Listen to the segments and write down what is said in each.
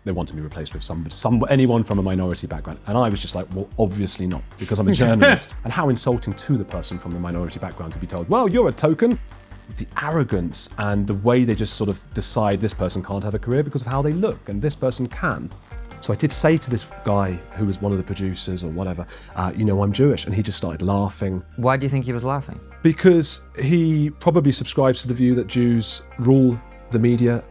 they wanted me replaced with anyone from a minority background. And I was just like, well, obviously not, because I'm a journalist. And how insulting to the person from the minority background to be told, well, you're a token. The arrogance and the way they just sort of decide this person can't have a career because of how they look and this person can. So I did say to this guy who was one of the producers or whatever, I'm Jewish. And he just started laughing. Why do you think he was laughing? Because he probably subscribes to the view that Jews rule the media.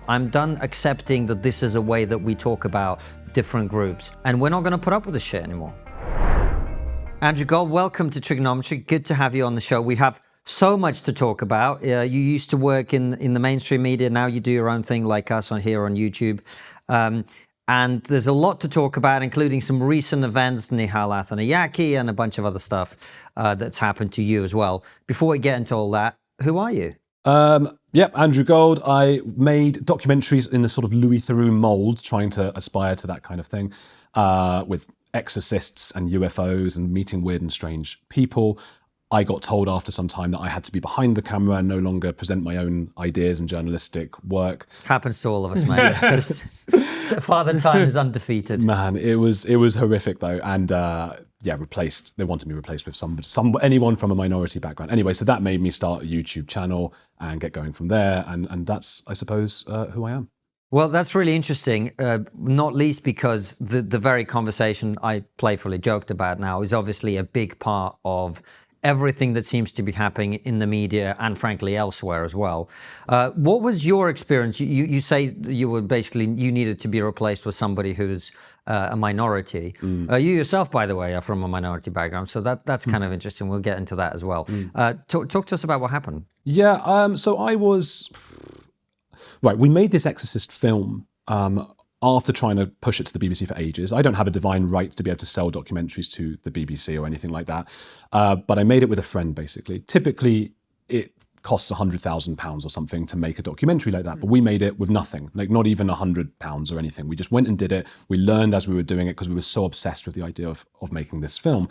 I'm done accepting that this is a way that we talk about different groups, and we're not going to put up with this shit anymore. Andrew Gold, welcome to TRIGGERnometry. Good to have you on the show. We have so much to talk about. You used to work in the mainstream media. Now you do your own thing like us here on YouTube. And there's a lot to talk about, including some recent events, Nihal, Arthanayake, and a bunch of other stuff that's happened to you as well. Before we get into all that, who are you? Andrew Gold. I made documentaries in the sort of Louis Theroux mold, trying to aspire to that kind of thing, with exorcists and UFOs and meeting weird and strange people. I got told after some time that I had to be behind the camera and no longer present my own ideas and journalistic work. Happens to all of us, mate. Father Time is undefeated. Man, it was horrific though, and replaced. They wanted me replaced with anyone from a minority background. Anyway, so that made me start a YouTube channel and get going from there, and that's, I suppose, who I am. Well, that's really interesting, not least because the very conversation I playfully joked about now is obviously a big part of everything that seems to be happening in the media and frankly elsewhere as well. What was your experience? You say you needed to be replaced with somebody who's a minority. You yourself, by the way, are from a minority background, so that's kind of interesting. We'll get into that as well. Talk to us about what happened. Yeah, so I was... Right, we made this Exorcist film after trying to push it to the BBC for ages. I don't have a divine right to be able to sell documentaries to the BBC or anything like that. But I made it with a friend, basically. Typically, it costs £100,000 or something to make a documentary like that. But we made it with nothing, like not even £100 or anything. We just went and did it. We learned as we were doing it because we were so obsessed with the idea of making this film.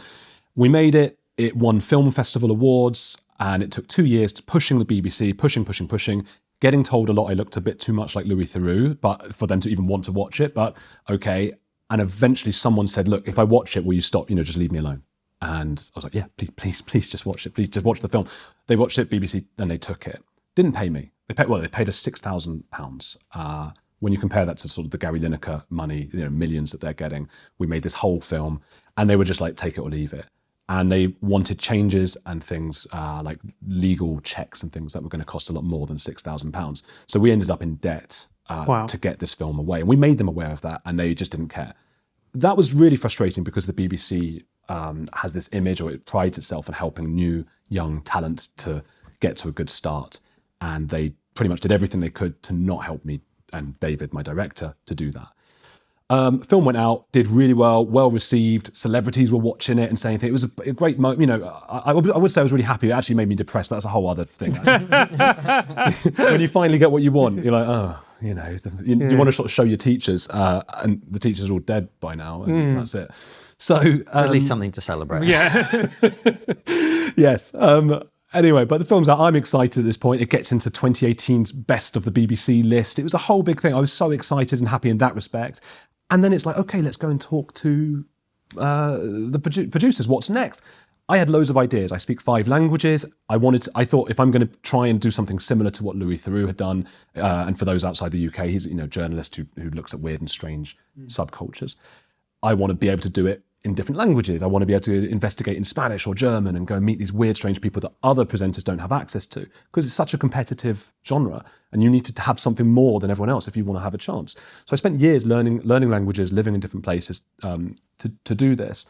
We made it. It won film festival awards. And it took 2 years to pushing the BBC, pushing, getting told a lot I looked a bit too much like Louis Theroux, but for them to even want to watch it, but okay. And eventually someone said, look, if I watch it, will you stop, just leave me alone? And I was like, yeah, please just watch it. Please just watch the film. They watched it, BBC, and they took it. Didn't pay me. They paid us £6,000. When you compare that to sort of the Gary Lineker money, millions that they're getting, we made this whole film and they were just like, take it or leave it. And they wanted changes and things like legal checks and things that were going to cost a lot more than £6,000. So we ended up in debt to get this film away. And we made them aware of that and they just didn't care. That was really frustrating because the BBC has this image, or it prides itself on helping new, young talent to get to a good start. And they pretty much did everything they could to not help me and David, my director, to do that. Film went out, did really well received. Celebrities were watching it and saying things. It was a great moment. I would say I was really happy. It actually made me depressed, but that's a whole other thing. When you finally get what you want, you're like, you want to sort of show your teachers, and the teachers are all dead by now, and that's it. So at least something to celebrate. Yeah. Yes. Anyway, but the film's out. I'm excited at this point. It gets into 2018's best of the BBC list. It was a whole big thing. I was so excited and happy in that respect. And then it's like, okay, let's go and talk to the producers. What's next? I had loads of ideas. I speak 5 languages. I thought if I'm going to try and do something similar to what Louis Theroux had done, and for those outside the UK, he's a journalist who looks at weird and strange subcultures. I want to be able to do it in different languages. I want to be able to investigate in Spanish or German and go and meet these weird, strange people that other presenters don't have access to, because it's such a competitive genre and you need to have something more than everyone else if you want to have a chance. So I spent years learning languages, living in different places to do this.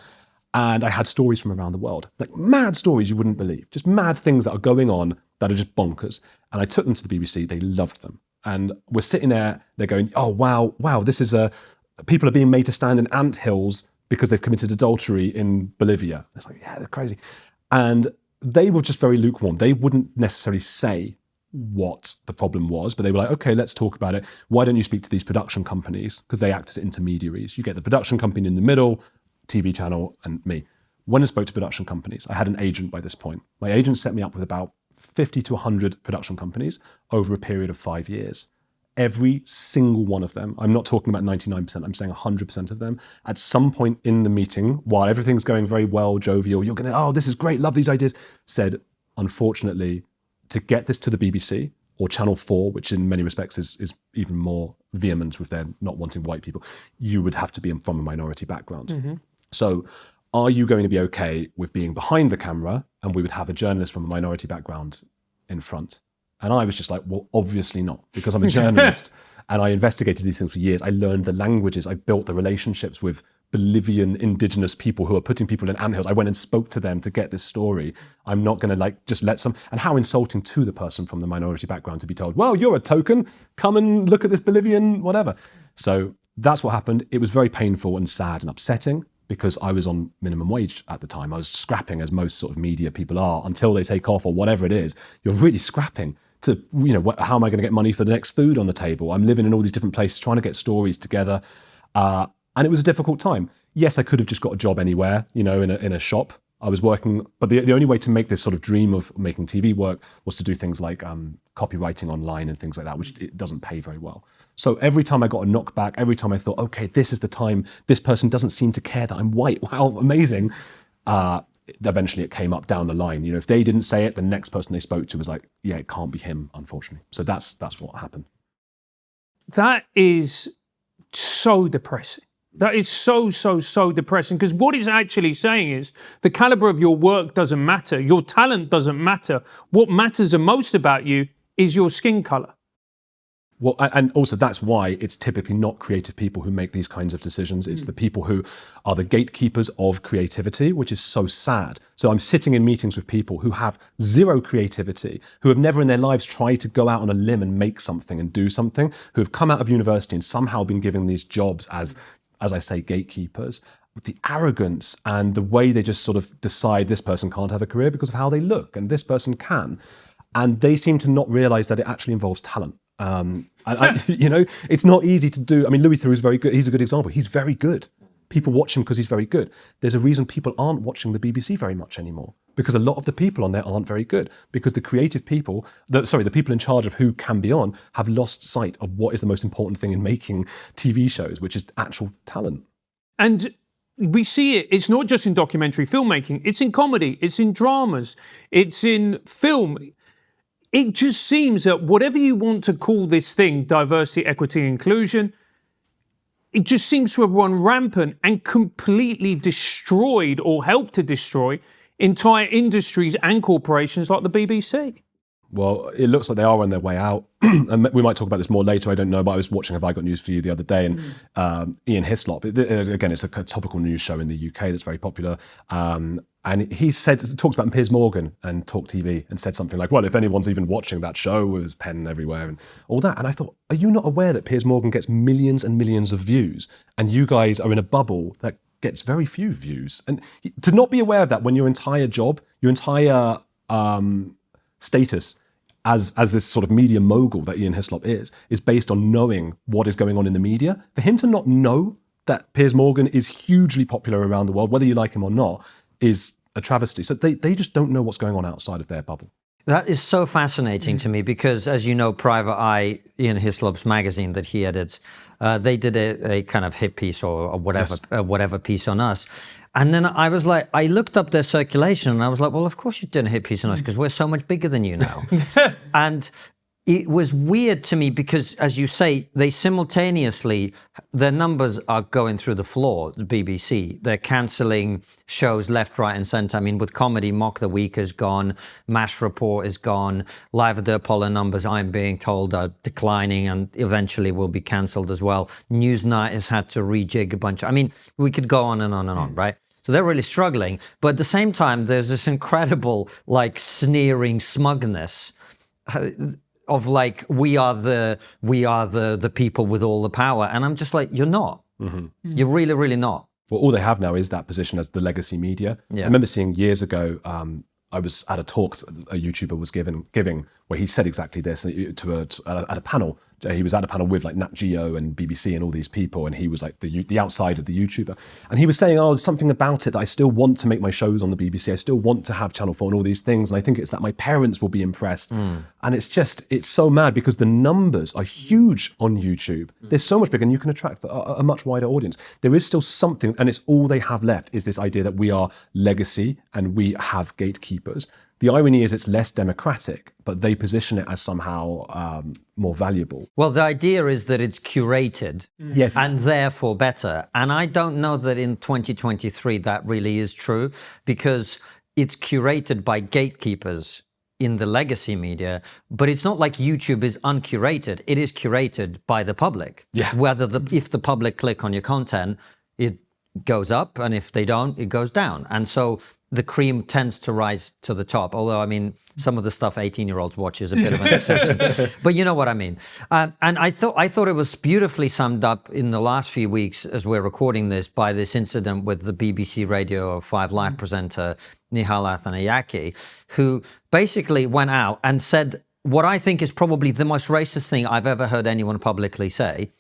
And I had stories from around the world, like mad stories you wouldn't believe, just mad things that are going on that are just bonkers. And I took them to the BBC. They loved them. And we're sitting there, they're going, oh, wow, this is people are being made to stand in anthills because they've committed adultery in Bolivia. It's like, yeah, they're crazy. And they were just very lukewarm. They wouldn't necessarily say what the problem was, but they were like, okay, let's talk about it. Why don't you speak to these production companies? Because they act as intermediaries. You get the production company in the middle, TV channel, and me. When I spoke to production companies, I had an agent by this point. My agent set me up with about 50 to 100 production companies over a period of 5 years. every single one of them, I'm not talking about 99%, I'm saying 100% of them, at some point in the meeting, while everything's going very well, jovial, you're going to, oh, this is great, love these ideas, said, unfortunately, to get this to the BBC or Channel 4, which in many respects is even more vehement with their not wanting white people, you would have to be from a minority background. Mm-hmm. So are you going to be okay with being behind the camera and we would have a journalist from a minority background in front? And I was just like, well, obviously not, because I'm a journalist and I investigated these things for years. I learned the languages. I built the relationships with Bolivian indigenous people who are putting people in anthills. I went and spoke to them to get this story. I'm not going to like just let some, and how insulting to the person from the minority background to be told, well, you're a token, come and look at this Bolivian, whatever. So that's what happened. It was very painful and sad and upsetting, because I was on minimum wage at the time. I was scrapping, as most sort of media people are, until they take off or whatever it is. You're really scrapping to, how am I going to get money for the next food on the table? I'm living in all these different places, trying to get stories together. And it was a difficult time. Yes, I could have just got a job anywhere, in a shop. I was working, but the only way to make this sort of dream of making TV work was to do things like copywriting online and things like that, which it doesn't pay very well. So every time I got a knockback, every time I thought, okay, this is the time, this person doesn't seem to care that I'm white, wow, amazing. Eventually it came up down the line. If they didn't say it, the next person they spoke to was like, yeah, it can't be him, unfortunately. So that's what happened. That is so depressing. That is so depressing, because what it's actually saying is the caliber of your work doesn't matter. Your talent doesn't matter. What matters the most about you is your skin color. Well, and also that's why it's typically not creative people who make these kinds of decisions. It's the people who are the gatekeepers of creativity, which is so sad. So I'm sitting in meetings with people who have zero creativity, who have never in their lives tried to go out on a limb and make something and do something, who have come out of university and somehow been given these jobs as I say, gatekeepers. The arrogance and the way they just sort of decide this person can't have a career because of how they look and this person can. And they seem to not realize that it actually involves talent. It's not easy to do. I mean, Louis Theroux is very good. He's a good example. He's very good. People watch him because he's very good. There's a reason people aren't watching the BBC very much anymore, because a lot of the people on there aren't very good, because the creative people, the people in charge of who can be on, have lost sight of what is the most important thing in making TV shows, which is actual talent. And we see it, it's not just in documentary filmmaking, it's in comedy, it's in dramas, it's in film. It just seems that whatever you want to call this thing, diversity, equity, inclusion, it just seems to have run rampant and completely destroyed or helped to destroy entire industries and corporations like the BBC. Well, it looks like they are on their way out. And we might talk about this more later, I don't know, but I was watching Have I Got News For You the other day, and Ian Hislop, again, it's a topical news show in the UK that's very popular. And he talks about Piers Morgan and Talk TV and said something like, well, if anyone's even watching that show, there's pen everywhere and all that. And I thought, are you not aware that Piers Morgan gets millions and millions of views and you guys are in a bubble that gets very few views? And to not be aware of that when your entire job, your entire status as this sort of media mogul that Ian Hislop is based on knowing what is going on in the media. For him to not know that Piers Morgan is hugely popular around the world, whether you like him or not, is a travesty. So they just don't know what's going on outside of their bubble. That is so fascinating to me because, as you know, Private Eye, Ian Hislop's magazine that he edits, they did a kind of hit piece or whatever, yes. Whatever piece on us. And then I was like, I looked up their circulation and I was like, well, of course you did a hit piece on us because we're so much bigger than you now. And it was weird to me because, as you say, they simultaneously, their numbers are going through the floor, the BBC. They're cancelling shows left, right and centre. I mean, with comedy, Mock the Week is gone, MASH Report is gone, Live at the Apollo numbers, I'm being told, are declining and eventually will be cancelled as well. Newsnight has had to rejig a bunch. I mean, we could go on and on and on, right? So they're really struggling. But at the same time, there's this incredible, like, sneering smugness of like, we are the people with all the power. And I'm just like, you're not. Mm-hmm. You're really, really not. Well, all they have now is that position as the legacy media. Yeah. I remember seeing years ago, I was at a talk a YouTuber was giving where he said exactly this at a panel He was at a panel with like Nat Geo and BBC and all these people, and he was like the outside of the YouTuber. And he was saying, there's something about it that I still want to make my shows on the BBC. I still want to have Channel 4 and all these things. And I think it's that my parents will be impressed. And it's so mad because the numbers are huge on YouTube. They're so much bigger, and you can attract a much wider audience. There is still something, and it's all they have left is this idea that we are legacy and we have gatekeepers. The irony is it's less democratic, but they position it as somehow more valuable. Well, the idea is that it's curated, yes, and therefore better. And I don't know that in 2023 that really is true, because it's curated by gatekeepers in the legacy media, but it's not like YouTube is uncurated. It is curated by the public. Yeah. If the public click on your content, it goes up, and if they don't, it goes down. And so the cream tends to rise to the top. Although, I mean, some of the stuff 18-year-olds watch is a bit of an exception. But you know what I mean. And I thought it was beautifully summed up in the last few weeks as we're recording this by this incident with the BBC Radio 5 Live presenter Nihal Arthanayake, who basically went out and said what I think is probably the most racist thing I've ever heard anyone publicly say,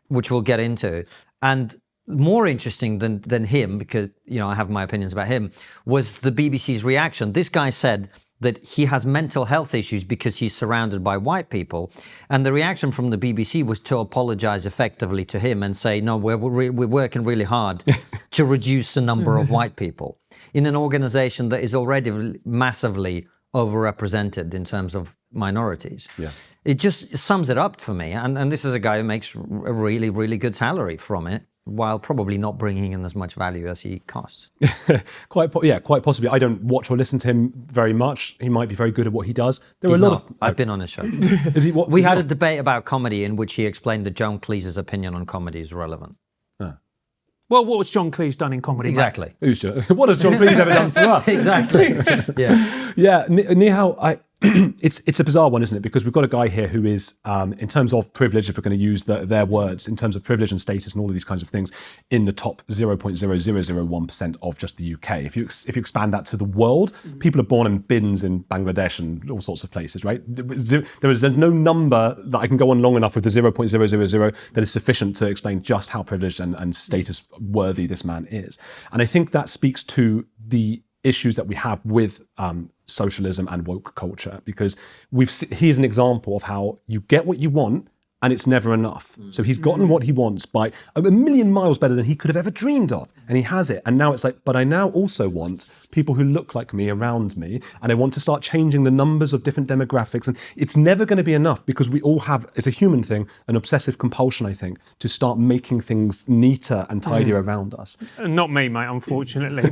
which we'll get into. And more interesting than him, because I have my opinions about him, was the BBC's reaction. This guy said that he has mental health issues because he's surrounded by white people, and the reaction from the BBC was to apologize effectively to him and say, no, we're working really hard to reduce the number of white people in an organization that is already massively overrepresented in terms of minorities. Yeah. It just sums it up for me, and this is a guy who makes a really, really good salary from it, while probably not bringing in as much value as he costs. Quite possibly. I don't watch or listen to him very much. He might be very good at what he does. I've been on his show. Is he? We had a debate about comedy in which he explained that John Cleese's opinion on comedy is relevant. Well, what was John Cleese done in comedy? Exactly. What has John Cleese ever done for us? Exactly. Yeah. Nihal, it's a bizarre one, isn't it? Because we've got a guy here who is, in terms of privilege, if we're going to use their words, in terms of privilege and status and all of these kinds of things, in the top 0.0001% of just the UK. If you expand that to the world, people are born in bins in Bangladesh and all sorts of places, right? There is no number that I can go on long enough with the 0.000 that is sufficient to explain just how privileged and status worthy this man is. And I think that speaks to the issues that we have with socialism and woke culture, because he's an example of how you get what you want and it's never enough. So he's gotten what he wants by a million miles better than he could have ever dreamed of, and he has it. And now it's like, but I now also want people who look like me around me, and I want to start changing the numbers of different demographics. And it's never going to be enough, because we all have, it's a human thing, an obsessive compulsion, I think, to start making things neater and tidier around us. Not me, mate, unfortunately.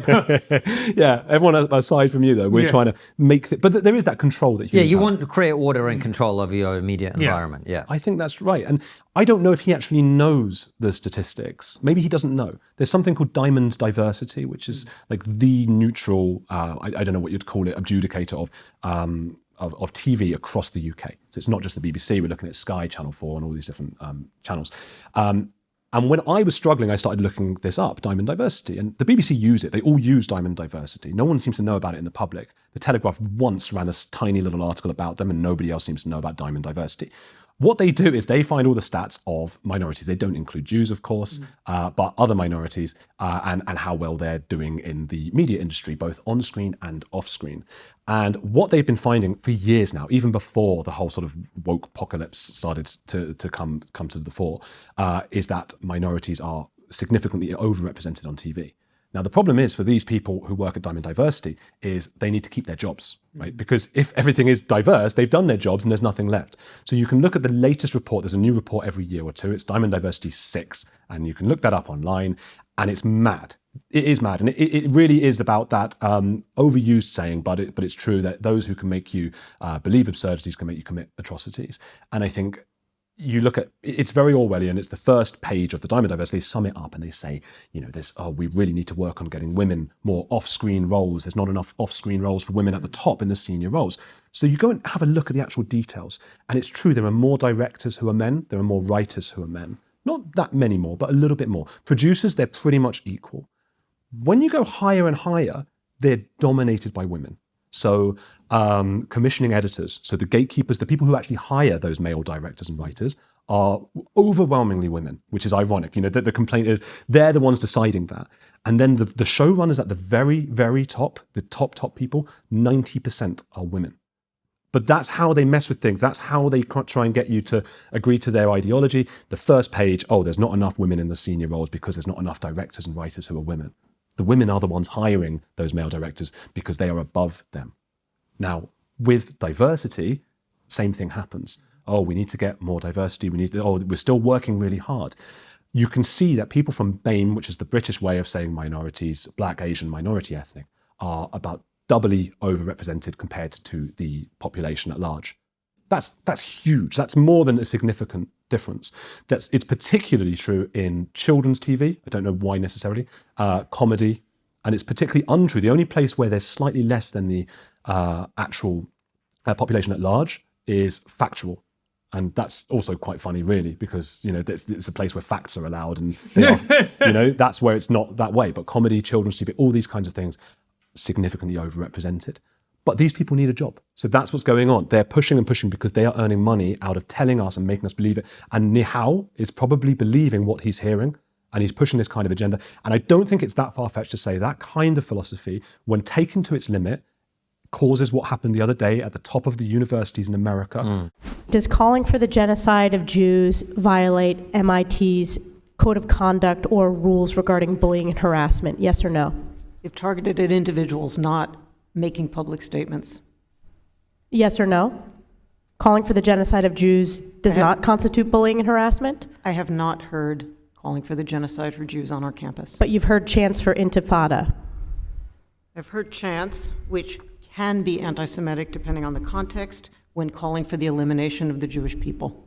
Yeah, everyone aside from you, though, we're trying to make but there is that control that humans have. Want to create order and control over your immediate environment. Yeah, I think that's right. And I don't know if he actually knows the statistics. Maybe he doesn't know. There's something called diamond diversity, which is like the neutral, I don't know what you'd call it, adjudicator of TV across the UK. So it's not just the BBC. We're looking at Sky, Channel 4, and all these different channels. And when I was struggling, I started looking this up, diamond diversity. And the BBC use it. They all use diamond diversity. No one seems to know about it in the public. The Telegraph once ran a tiny little article about them, and nobody else seems to know about diamond diversity. What they do is they find all the stats of minorities. They don't include Jews, of course, but other minorities, and how well they're doing in the media industry, both on screen and off screen. And what they've been finding for years now, even before the whole sort of woke apocalypse started to come to the fore, is that minorities are significantly overrepresented on TV. Now, the problem is for these people who work at Diamond Diversity is they need to keep their jobs, right? Because if everything is diverse, they've done their jobs and there's nothing left. So you can look at the latest report. There's a new report every year or two. It's Diamond Diversity 6, and you can look that up online, and it's mad. It is mad. And it really is about that overused saying, but it's true that those who can make you believe absurdities can make you commit atrocities. And I think you look at, it's very Orwellian. It's the first page of the Diamond Diversity. They sum it up and they say, we really need to work on getting women more off-screen roles. There's not enough off-screen roles for women at the top in the senior roles. So you go and have a look at the actual details. And it's true, there are more directors who are men. There are more writers who are men. Not that many more, but a little bit more. Producers, they're pretty much equal. When you go higher and higher, they're dominated by women. So commissioning editors, so the gatekeepers, the people who actually hire those male directors and writers, are overwhelmingly women, which is ironic. The complaint is they're the ones deciding that. And then the showrunners at the very, very top, the top people, 90% are women. But that's how they mess with things. That's how they try and get you to agree to their ideology. The first page, there's not enough women in the senior roles because there's not enough directors and writers who are women. The women are the ones hiring those male directors because they are above them. Now, with diversity, same thing happens. We need to get more diversity. We're still working really hard. You can see that people from BAME, which is the British way of saying minorities, Black, Asian, minority, ethnic, are about doubly overrepresented compared to the population at large. That's huge. That's more than a significant difference. It's particularly true in children's TV. I don't know why necessarily. Comedy, and it's particularly untrue. The only place where there's slightly less than the actual population at large is factual. And that's also quite funny, really, because it's a place where facts are allowed, and that's where it's not that way. But comedy, children's TV, all these kinds of things, significantly overrepresented. But these people need a job, so that's what's going on. They're pushing and pushing because they are earning money out of telling us and making us believe it. And Nihal is probably believing what he's hearing, and he's pushing this kind of agenda. And I don't think it's that far-fetched to say that kind of philosophy, when taken to its limit, causes what happened the other day at the top of the universities in America. Does calling for the genocide of Jews violate MIT's code of conduct or rules regarding bullying and harassment? Yes or no? If targeted at individuals, not making public statements. Yes or no? Calling for the genocide of Jews does not constitute bullying and harassment? I have not heard calling for the genocide for Jews on our campus. But you've heard chants for intifada. I've heard chants, which can be anti-Semitic depending on the context, when calling for the elimination of the Jewish people.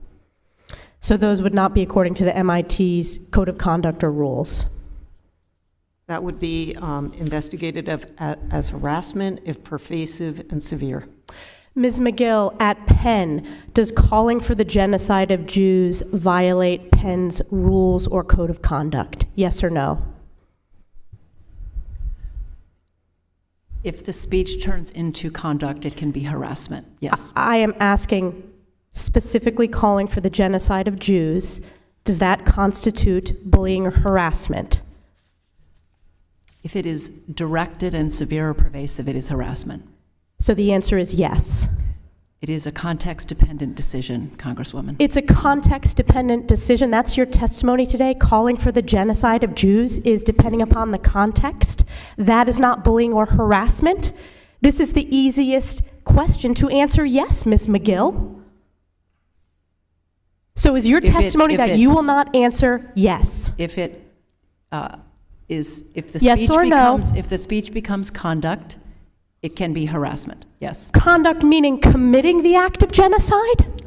So those would not be according to the MIT's code of conduct or rules? That would be investigated as harassment if pervasive and severe. Ms. McGill, at Penn, does calling for the genocide of Jews violate Penn's rules or code of conduct? Yes or no? If the speech turns into conduct, it can be harassment, yes. I am asking specifically calling for the genocide of Jews. Does that constitute bullying or harassment? If it is directed and severe or pervasive, it is harassment. So the answer is yes. It is a context-dependent decision, Congresswoman. It's a context-dependent decision. That's your testimony today. Calling for the genocide of Jews is depending upon the context. That is not bullying or harassment. This is the easiest question to answer yes, Ms. McGill. So is your testimony that you will not answer yes? If it if the yes speech or becomes no? if the speech becomes conduct, it can be harassment. Yes. Conduct meaning committing the act of genocide?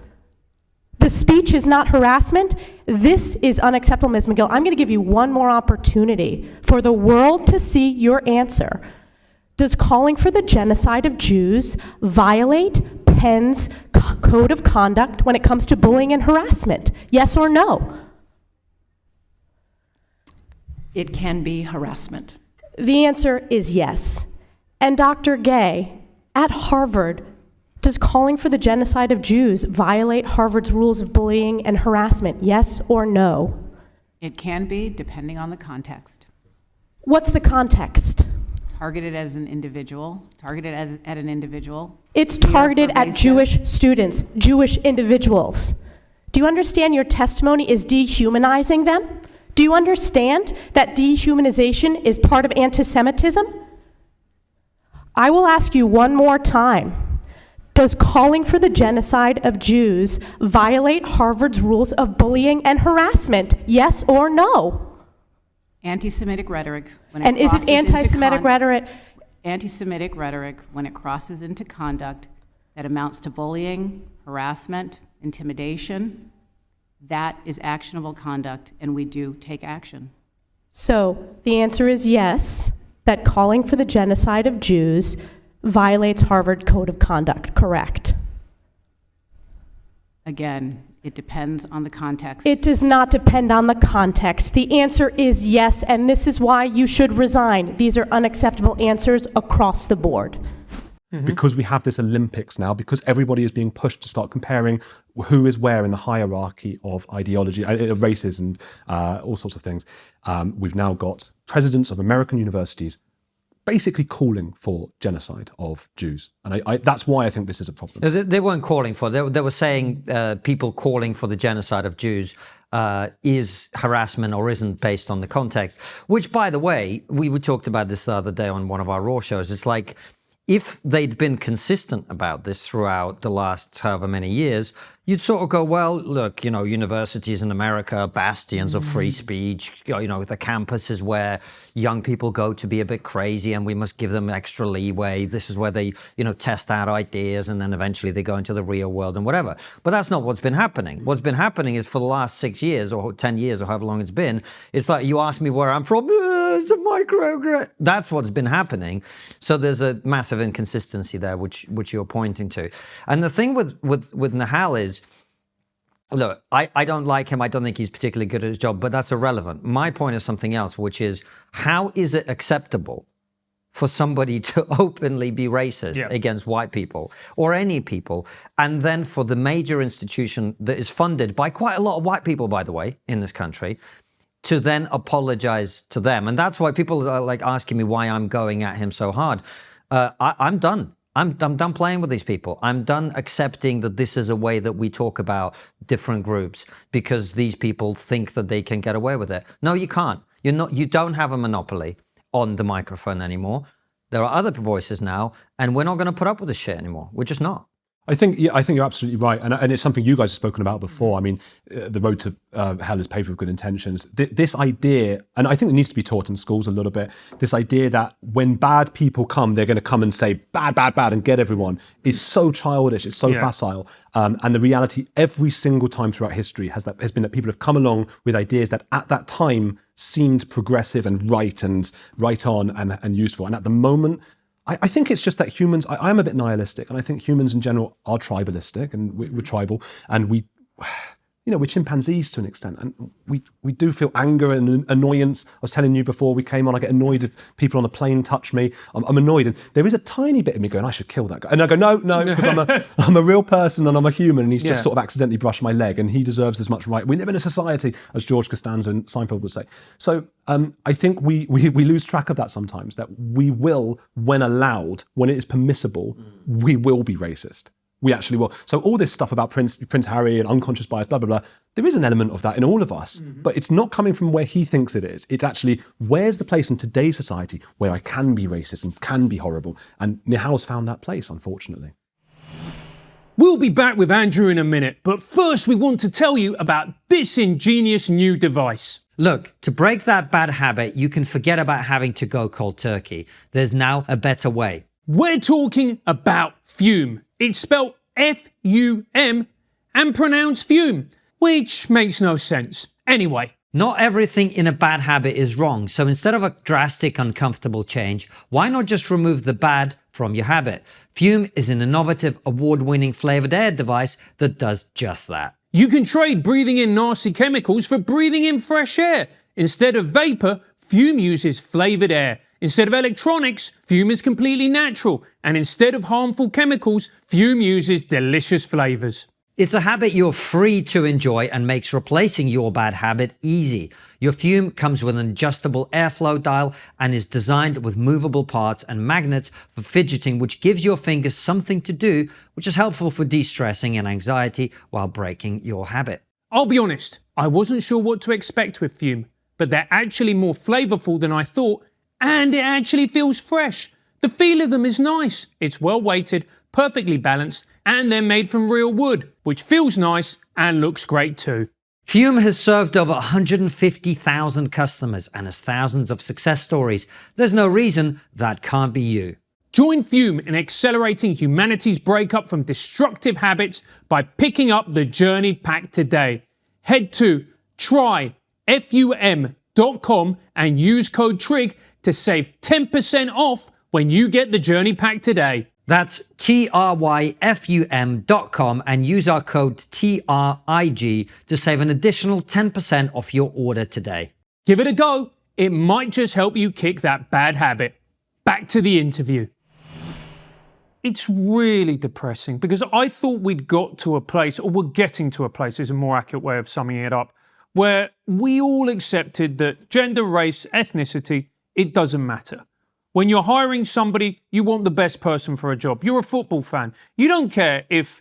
The speech is not harassment? This is unacceptable, Ms. McGill. I'm going to give you one more opportunity for the world to see your answer. Does calling for the genocide of Jews violate Penn's code of conduct when it comes to bullying and harassment? Yes or no? It can be harassment. The answer is yes. And Dr. Gay, at Harvard, does calling for the genocide of Jews violate Harvard's rules of bullying and harassment? Yes or no? It can be, depending on the context. What's the context? Targeted as an individual, targeted at an individual. It's targeted at Jewish students, Jewish individuals. Do you understand your testimony is dehumanizing them? Do you understand that dehumanization is part of anti-Semitism? I will ask you one more time. Does calling for the genocide of Jews violate Harvard's rules of bullying and harassment? Yes or no? Anti-Semitic rhetoric. And is it anti-Semitic rhetoric? Anti-Semitic rhetoric when it crosses into conduct that amounts to bullying, harassment, intimidation, that is actionable conduct, and we do take action. So the answer is yes, that calling for the genocide of Jews violates Harvard Code of Conduct, correct? Again, it depends on the context. It does not depend on the context. The answer is yes, and this is why you should resign. These are unacceptable answers across the board. because we have this Olympics now, because everybody is being pushed to start comparing who is where in the hierarchy of ideology, of races and all sorts of things. We've now got presidents of American universities basically calling for genocide of Jews. And that's why I think this is a problem. They weren't calling for it. They were saying people calling for the genocide of Jews is harassment or isn't based on the context. Which, by the way, we talked about this the other day on one of our Raw shows. It's like, if they'd been consistent about this throughout the last however many years, you'd sort of go, well, look, universities in America are bastions of free speech. The campus is where young people go to be a bit crazy, and we must give them extra leeway. This is where they, test out ideas, and then eventually they go into the real world and whatever. But that's not what's been happening. What's been happening is, for the last 6 years or 10 years or however long it's been, it's like, you ask me where I'm from, it's a microaggression. That's what's been happening. So there's a massive inconsistency there, which you're pointing to. And the thing with Nihal is, look, I don't like him. I don't think he's particularly good at his job, but that's irrelevant. My point is something else, which is, how is it acceptable for somebody to openly be racist against white people or any people, and then for the major institution that is funded by quite a lot of white people, by the way, in this country, to then apologize to them? And that's why people are like asking me why I'm going at him so hard. I'm done. I'm done playing with these people. I'm done accepting that this is a way that we talk about different groups because these people think that they can get away with it. No, you can't. You don't have a monopoly on the microphone anymore. There are other voices now, and we're not going to put up with this shit anymore. We're just not. I think you're absolutely right, and it's something you guys have spoken about before. I mean, the road to hell is paved with good intentions. This idea, and I think it needs to be taught in schools a little bit, this idea that when bad people come, they're going to come and say bad, bad, bad and get everyone, is so childish, it's so facile. And the reality every single time throughout history has been that people have come along with ideas that at that time seemed progressive and right on and useful. And at the moment, I think it's just that humans, I am a bit nihilistic, and I think humans in general are tribalistic, and we're tribal, and we're chimpanzees to an extent, and we do feel anger and annoyance. I was telling you before we came on, I get annoyed if people on a plane touch me. I'm annoyed, and there is a tiny bit of me going, I should kill that guy. And I go, no, because I'm a real person and I'm a human, and he's just sort of accidentally brushed my leg, and he deserves as much right. We live in a society, as George Costanza and Seinfeld would say. So I think we lose track of that sometimes, that we will, when allowed, when it is permissible, we will be racist. We actually will. So all this stuff about Prince Harry and unconscious bias, blah, blah, blah, there is an element of that in all of us, but it's not coming from where he thinks it is. It's actually, where's the place in today's society where I can be racist and can be horrible? And Nihal's found that place, unfortunately. We'll be back with Andrew in a minute, but first we want to tell you about this ingenious new device. Look, to break that bad habit, you can forget about having to go cold turkey. There's now a better way. We're talking about Fume. It's spelled F-U-M and pronounced fume, which makes no sense. Anyway. Not everything in a bad habit is wrong, so instead of a drastic, uncomfortable change, why not just remove the bad from your habit? Fume is an innovative, award-winning flavored air device that does just that. You can trade breathing in nasty chemicals for breathing in fresh air. Instead of vapor, Fume uses flavored air. Instead of electronics, Fume is completely natural. And instead of harmful chemicals, Fume uses delicious flavors. It's a habit you're free to enjoy and makes replacing your bad habit easy. Your Fume comes with an adjustable airflow dial and is designed with movable parts and magnets for fidgeting, which gives your fingers something to do, which is helpful for de-stressing and anxiety while breaking your habit. I'll be honest, I wasn't sure what to expect with Fume, but they're actually more flavorful than I thought, and it actually feels fresh. The feel of them is nice. It's well weighted, perfectly balanced, and they're made from real wood, which feels nice and looks great too. Fume has served over 150,000 customers and has thousands of success stories. There's no reason that can't be you. Join Fume in accelerating humanity's breakup from destructive habits by picking up the Journey Pack today. Head to tryfum.com and use code TRIG to save 10% off when you get the Journey Pack today. That's tryfum.com and use our code TRIG to save an additional 10% off your order today. Give it a go. It might just help you kick that bad habit. Back to the interview. it's really depressing because I thought we'd got to a place, or we're getting to a place, is a more accurate way of summing it up, where we all accepted that gender, race, ethnicity, it doesn't matter. When you're hiring somebody, you want the best person for a job. You're a football fan. You don't care if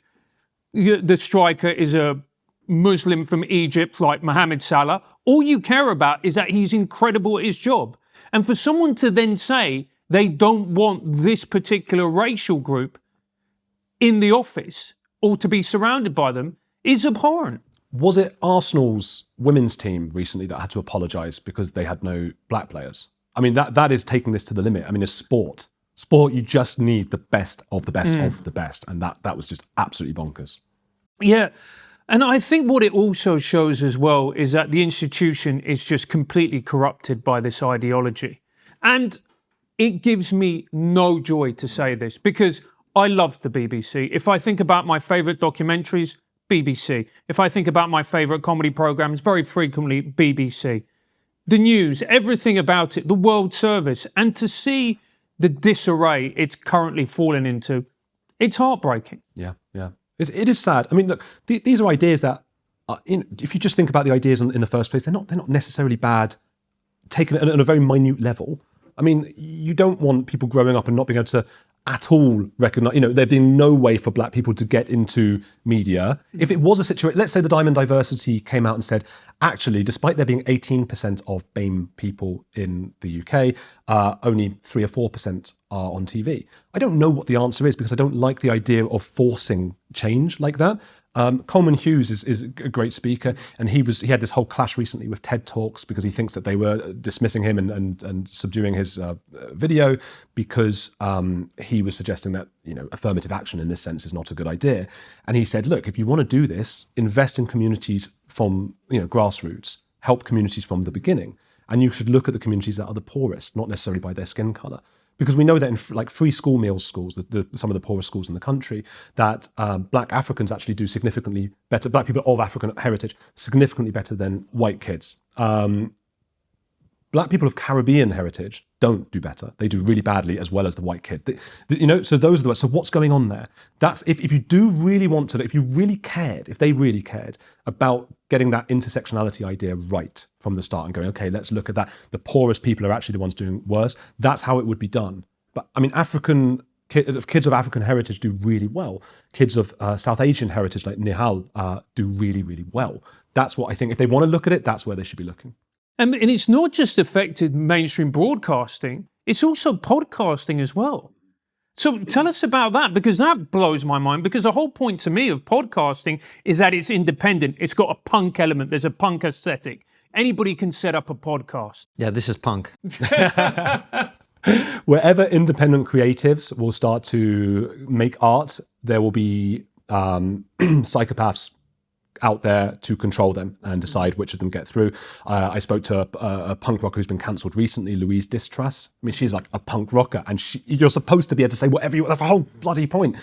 the striker is a Muslim from Egypt like Mohamed Salah. All you care about is that he's incredible at his job. And for someone to then say they don't want this particular racial group in the office or to be surrounded by them is abhorrent. Was it Arsenal's women's team recently that had to apologise because they had no black players? I mean, that is taking this to the limit. I mean, it's sport. Sport, you just need the best of the best of the best. And that was just absolutely bonkers. Yeah. And I think what it also shows as well is that the institution is just completely corrupted by this ideology. And it gives me no joy to say this because I love the BBC. If I think about my favourite documentaries, BBC. If I think about my favourite comedy programmes, very frequently BBC. The news, everything about it, the World Service. And to see the disarray it's currently fallen into, it's heartbreaking. Yeah. It is sad. I mean, look, these are ideas that, if you just think about the ideas in the first place, they're not necessarily bad, taken at a very minute level. I mean, you don't want people growing up and not being able to at all recognize, there being no way for black people to get into media. If it was a situation, let's say the Diamond Diversity came out and said, actually, despite there being 18% of BAME people in the UK, only 3 or 4% are on TV. I don't know what the answer is because I don't like the idea of forcing change like that. Coleman Hughes is a great speaker, and he had this whole clash recently with TED Talks because he thinks that they were dismissing him and subduing his video because he was suggesting that affirmative action in this sense is not a good idea. And he said, look, if you want to do this, invest in communities from grassroots, help communities from the beginning, and you should look at the communities that are the poorest, not necessarily by their skin color. Because we know that in free school meals schools, some of the poorest schools in the country, that black Africans actually do significantly better, black people of African heritage, significantly better than white kids. Black people of Caribbean heritage don't do better. They do really badly as well as the white kids. So those are the ones. So what's going on there? That's if you do really want to, if they really cared about getting that intersectionality idea right from the start and going, okay, let's look at that. The poorest people are actually the ones doing worse. That's how it would be done. But I mean, kids of African heritage do really well. Kids of South Asian heritage like Nihal do really, really well. That's what I think. If they want to look at it, that's where they should be looking. And it's not just affected mainstream broadcasting, it's also podcasting as well. So tell us about that, because that blows my mind, because the whole point to me of podcasting is that it's independent. It's got a punk element. There's a punk aesthetic. Anybody can set up a podcast. Yeah, this is punk. Wherever independent creatives will start to make art, there will be psychopaths out there to control them and decide which of them get through. I spoke to a punk rocker who's been cancelled recently, Louise Distress. I mean, she's like a punk rocker, and you're supposed to be able to say whatever you want. That's the whole bloody point.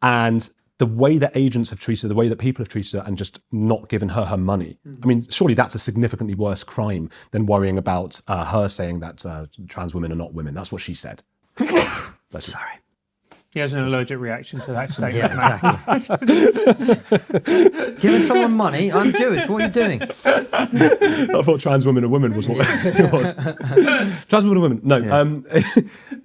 And the way that agents have treated her, the way that people have treated her and just not given her money. I mean, surely that's a significantly worse crime than worrying about her saying that trans women are not women. That's what she said. Sorry. He has an allergic reaction to that statement. Yeah, exactly. Giving someone money? I'm Jewish. What are you doing? I thought trans women are women was what it was. Trans women are women. No.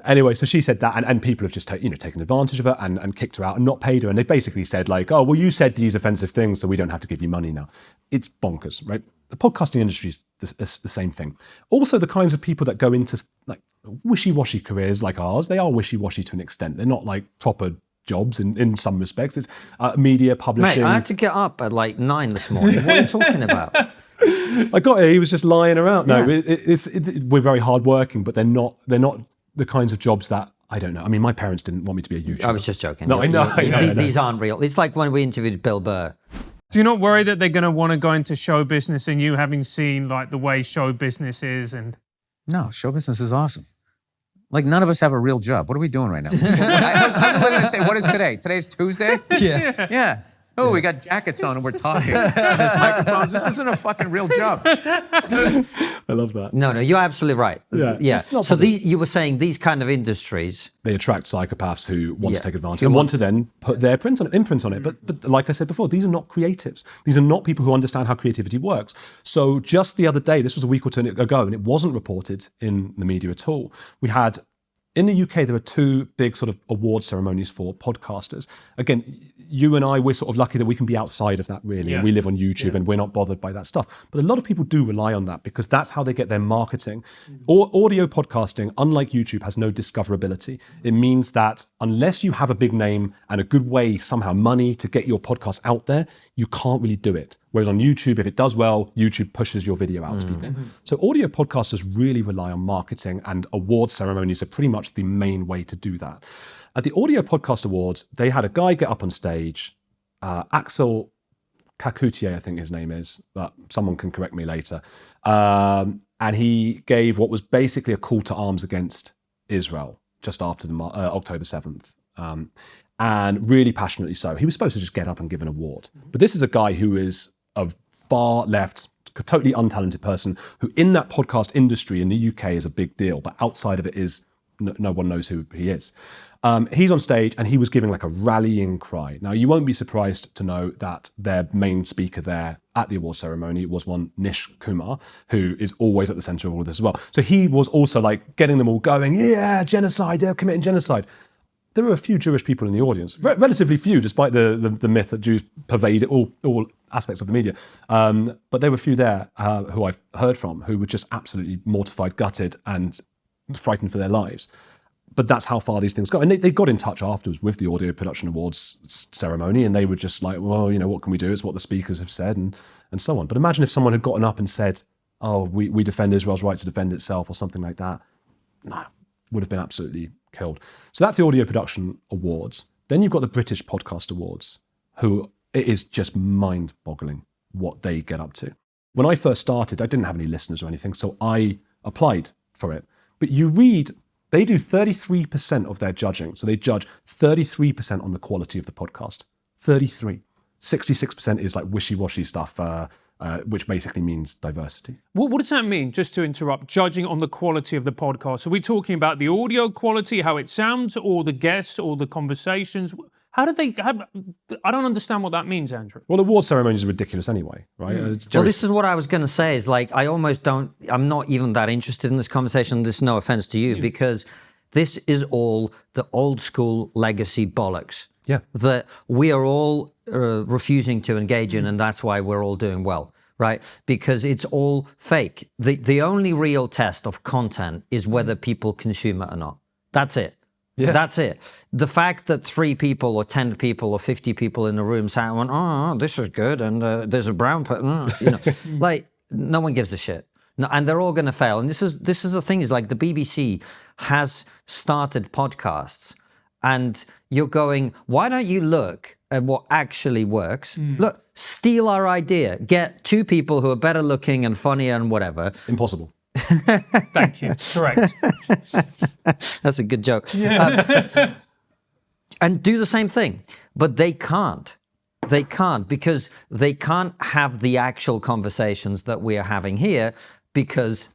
Anyway, so she said that, and people have just taken advantage of her and kicked her out and not paid her. And they've basically said like, oh, well, you said these offensive things, so we don't have to give you money now. It's bonkers, right? The podcasting industry is the same thing. Also, the kinds of people that go into like wishy-washy careers like ours, they are wishy-washy to an extent. They're not like proper jobs in some respects. It's media, publishing. Mate, I had to get up at like 9 this morning. What are you talking about? I got here, he was just lying around. No, we're very hardworking, but they're not the kinds of jobs that, I don't know. I mean, my parents didn't want me to be a YouTuber. I was just joking. No, I know. These aren't real. It's like when we interviewed Bill Burr. Do you not worry that they're going to want to go into show business, and you having seen like the way show business is? And no, show business is awesome. Like, none of us have a real job. What are we doing right now? I was literally going to say, what is today? Today's Tuesday? Yeah. Yeah. Oh, we got jackets on and we're talking. And there's microphones. This isn't a fucking real job. I love that. No, you're absolutely right. Yeah. It's not So probably- you were saying these kind of industries. They attract psychopaths who want Yeah. to take advantage and want to then put their imprint on it. But like I said before, these are not creatives. These are not people who understand how creativity works. So just the other day, this was a week or two ago, and it wasn't reported in the media at all. We had, in the UK, there are two big sort of award ceremonies for podcasters. Again, you and I, we're sort of lucky that we can be outside of that, really. Yeah. And we live on YouTube and we're not bothered by that stuff. But a lot of people do rely on that because that's how they get their marketing. Or audio podcasting, unlike YouTube, has no discoverability. It means that unless you have a big name and a good way, somehow money to get your podcast out there, you can't really do it. Whereas on YouTube, if it does well, YouTube pushes your video out to people. So audio podcasters really rely on marketing, and award ceremonies are pretty much the main way to do that. At the Audio Podcast Awards, they had a guy get up on stage, Axel Kakutier, I think his name is, but someone can correct me later. And he gave what was basically a call to arms against Israel just after the October 7th. And really passionately so. He was supposed to just get up and give an award. But this is a guy who is a far left, totally untalented person who in that podcast industry in the UK is a big deal, but outside of it is no one knows who he is. He's on stage and he was giving like a rallying cry. Now, you won't be surprised to know that their main speaker there at the award ceremony was one Nish Kumar, who is always at the center of all of this as well. So he was also like getting them all going, yeah, genocide, they're committing genocide. There were a few Jewish people in the audience, relatively few, despite the myth that Jews pervade all aspects of the media. But there were a few there who I've heard from who were just absolutely mortified, gutted, and frightened for their lives. But that's how far these things go. And they got in touch afterwards with the Audio Production Awards ceremony, and they were just like, well, you know, what can we do? It's what the speakers have said, and so on. But imagine if someone had gotten up and said, oh, we defend Israel's right to defend itself, or something like that. No, would have been absolutely killed. So that's the Audio Production Awards. Then you've got the British Podcast Awards, who it is just mind-boggling what they get up to. When I first started, I didn't have any listeners or anything, so I applied for it. But you read, they do 33% of their judging. So they judge 33% on the quality of the podcast. 33. 66% is like wishy-washy stuff, which basically means diversity. What does that mean, just to interrupt, judging on the quality of the podcast? Are we talking about the audio quality, how it sounds, or the guests, or the conversations? I don't understand what that means, Andrew. Well, award ceremonies are ridiculous anyway, right? Well, this is what I was going to say, is like, I'm not even that interested in this conversation. This is no offense to you, because this is all the old school legacy bollocks. Yeah. That we are all refusing to engage in, and that's why we're all doing well, right? Because it's all fake. The only real test of content is whether people consume it or not. That's it. Yeah. That's it. The fact that 3 people or 10 people or 50 people in the room sat and went, oh, this is good, and there's a brown person, you know, like, no one gives a shit. No, and they're all going to fail. And this is the thing, is like the BBC has started podcasts, and you're going, why don't you look at what actually works? Look, steal our idea. Get 2 people who are better looking and funnier and whatever. Impossible. Thank you. Correct. That's a good joke. Yeah. And do the same thing. But they can't. They can't, because they can't have the actual conversations that we are having here, because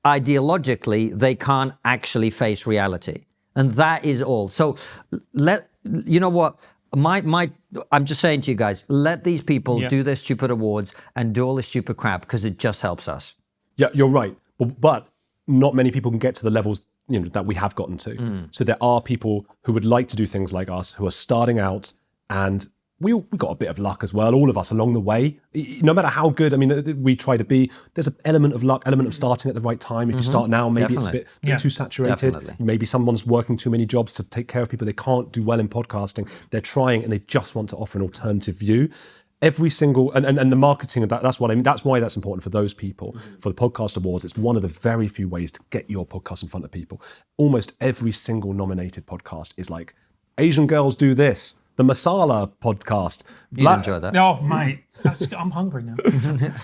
ideologically they can't actually face reality. And that is all. So you know what? I'm just saying to you guys, let these people do their stupid awards and do all this stupid crap, because it just helps us. Yeah, you're right. But not many people can get to the levels, you know, that we have gotten to. So there are people who would like to do things like us, who are starting out, and we got a bit of luck as well, all of us along the way. No matter how good, I mean, we try to be, there's an element of luck, element of starting at the right time. If you start now, maybe it's a bit too saturated. Definitely. Maybe someone's working too many jobs to take care of people. They can't do well in podcasting. They're trying and they just want to offer an alternative view. Every single, and the marketing of that, that's what I mean. That's why that's important for those people. For the podcast awards, it's one of the very few ways to get your podcast in front of people. Almost every single nominated podcast is like, Asian girls do this, the Masala podcast. You'd enjoy that. Oh, mate, I'm hungry now.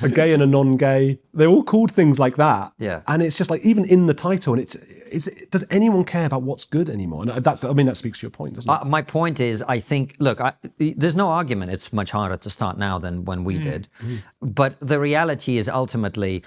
A gay and a non-gay. They're all called things like that. Yeah. And it's just like, even in the title, and does anyone care about what's good anymore? And that speaks to your point, doesn't it? My point is, I think, look, there's no argument it's much harder to start now than when we did. But the reality is ultimately,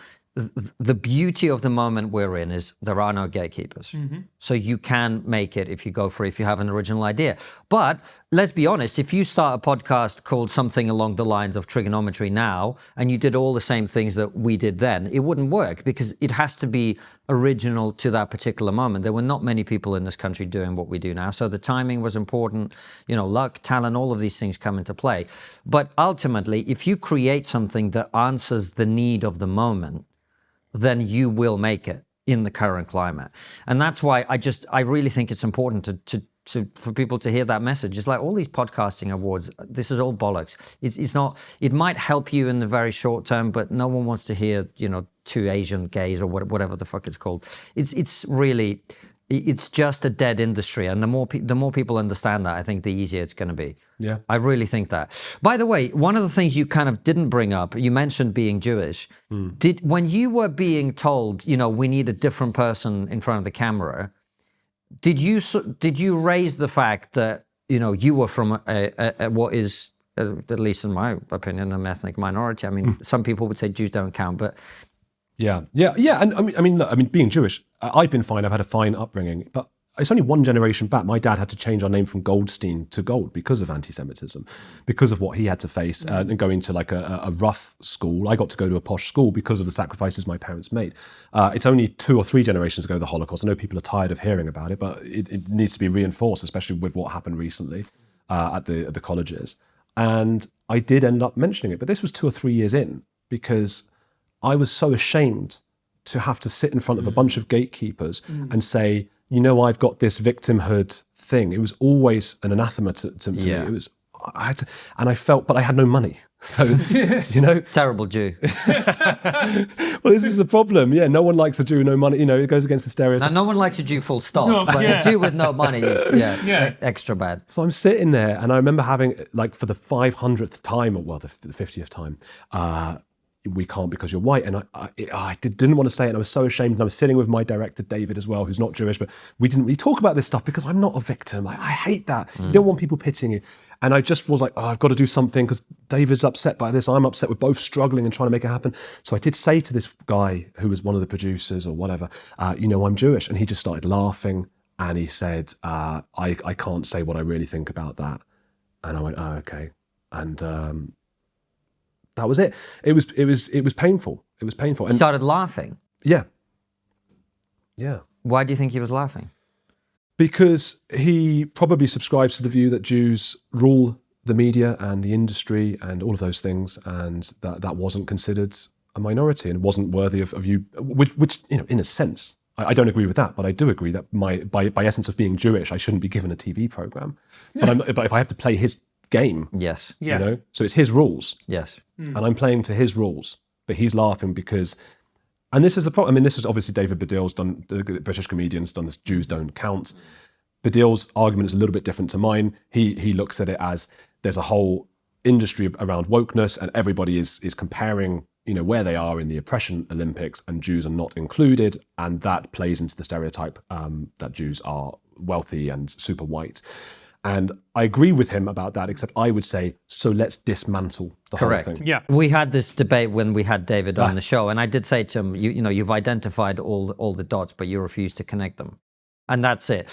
the beauty of the moment we're in is there are no gatekeepers. So you can make it if you go for it, if you have an original idea. But let's be honest, if you start a podcast called something along the lines of TRIGGERnometry now, and you did all the same things that we did then, it wouldn't work because it has to be original to that particular moment. There were not many people in this country doing what we do now. So the timing was important, luck, talent, all of these things come into play. But ultimately, if you create something that answers the need of the moment, then you will make it in the current climate. And that's why I really think it's important for people to hear that message. It's like all these podcasting awards, this is all bollocks. It's not, it might help you in the very short term, but no one wants to hear, two Asian gays or whatever the fuck it's called. It's just a dead industry. And the more people understand that, I think the easier it's going to be. Yeah. I really think that. By the way, one of the things you kind of didn't bring up, you mentioned being Jewish. When you were being told, we need a different person in front of the camera, did you raise the fact that, you were from what is, at least in my opinion, an ethnic minority? I mean, some people would say Jews don't count, but... Yeah. And I mean, being Jewish, I've been fine. I've had a fine upbringing, but it's only one generation back. My dad had to change our name from Goldstein to Gold because of anti-Semitism, because of what he had to face and going to like a rough school. I got to go to a posh school because of the sacrifices my parents made. It's only 2 or 3 generations ago, the Holocaust. I know people are tired of hearing about it, but it needs to be reinforced, especially with what happened recently at the colleges. And I did end up mentioning it, but this was 2 or 3 years in because I was so ashamed to have to sit in front of a bunch of gatekeepers and say, I've got this victimhood thing. It was always an anathema to me. It was, and I felt, but I had no money. So, Terrible Jew. Well, this is the problem. Yeah, no one likes a Jew, no money. It goes against the stereotype. Now, no one likes a Jew full stop, but a Jew with no money, extra bad. So I'm sitting there and I remember having, like, for the 500th time, or well, the 50th time, we can't because you're white. And I didn't want to say it. And I was so ashamed. And I was sitting with my director, David, as well, who's not Jewish, but we didn't really talk about this stuff because I'm not a victim. I hate that. You don't want people pitying you. And I just was like, I've got to do something because David's upset by this. I'm upset. We're both struggling and trying to make it happen. So I did say to this guy who was one of the producers or whatever, I'm Jewish. And he just started laughing. And he said, I can't say what I really think about that. And I went, oh, okay. And that was it. It was painful. It was painful. He started laughing? Yeah. Why do you think he was laughing? Because he probably subscribes to the view that Jews rule the media and the industry and all of those things, and that wasn't considered a minority and wasn't worthy of you, which in a sense, I don't agree with that, but I do agree that by essence of being Jewish, I shouldn't be given a TV program. Yeah. But if I have to play his game, yes, so it's his rules, yes, and I'm playing to his rules, but he's laughing because, and this is the problem. I mean, this is obviously David Baddiel's done, the British comedian's done this. Jews don't count. Baddiel's argument is a little bit different to mine. He looks at it as there's a whole industry around wokeness, and everybody is comparing, where they are in the oppression Olympics, and Jews are not included, and that plays into the stereotype that Jews are wealthy and super white. And I agree with him about that, except I would say, so let's dismantle the whole thing. Yeah. We had this debate when we had David on the show, and I did say to him, you've identified all the dots, but you refuse to connect them. And that's it.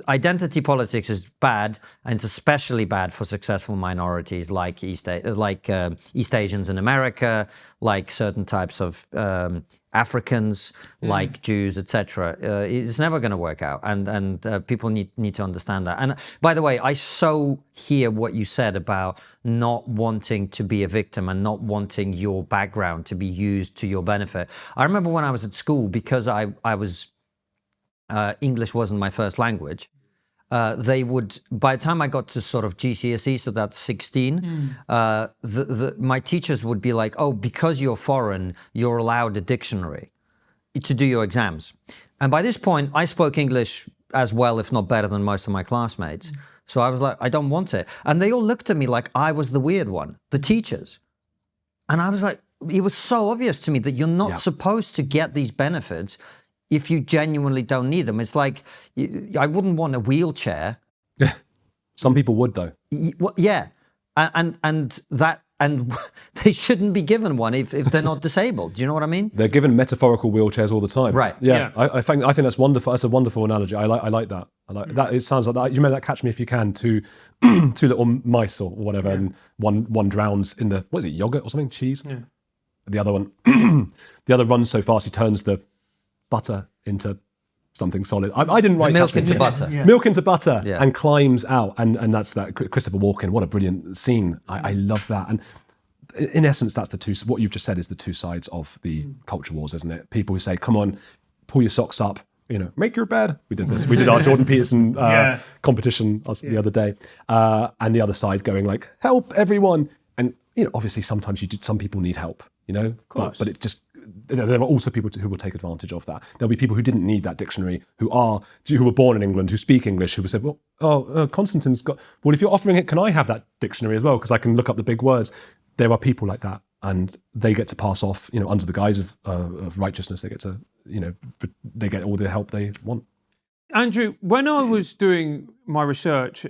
Identity politics is bad, and it's especially bad for successful minorities like East Asians in America, like certain types of Africans, like Jews, etc. It's never going to work out, and people need to understand that. And by the way, I so hear what you said about not wanting to be a victim and not wanting your background to be used to your benefit. I remember when I was at school, because I was English wasn't my first language. They would, by the time I got to sort of GCSE, so that's 16, my teachers would be like, oh, because you're foreign, you're allowed a dictionary to do your exams. And by this point, I spoke English as well, if not better than most of my classmates. So I was like, I don't want it. And they all looked at me like I was the weird one, the teachers. And I was like, it was so obvious to me that you're not supposed to get these benefits if you genuinely don't need them. It's like, I wouldn't want a wheelchair. Some people would, though. Yeah. And they shouldn't be given one if they're not disabled. Do you know what I mean? They're given metaphorical wheelchairs all the time. Right. Yeah. I think that's wonderful. That's a wonderful analogy. I like that. I like that. It sounds like that. You remember that Catch Me If You Can, two little mice or whatever, and one drowns in the, what is it, yogurt or something, cheese? Yeah. The other one, the other runs so fast he turns the butter into something solid. I didn't write milk into butter. Yeah. Milk into butter and climbs out, and that's that. Christopher Walken, what a brilliant scene. I love that. And in essence, that's the two. What you've just said is the two sides of the culture wars, isn't it? People who say, "Come on, pull your socks up." Make your bed. We did this. We did our Jordan Peterson competition the other day, and the other side going like, "Help everyone!" And obviously, sometimes some people need help. Of course. But it just. There are also people who will take advantage of that. There'll be people who didn't need that dictionary, who were born in England, who speak English, who will say, well, Konstantin's got, well, if you're offering it, can I have that dictionary as well? Because I can look up the big words. There are people like that, and they get to pass off, under the guise of righteousness. They get to, they get all the help they want. Andrew, when I was doing my research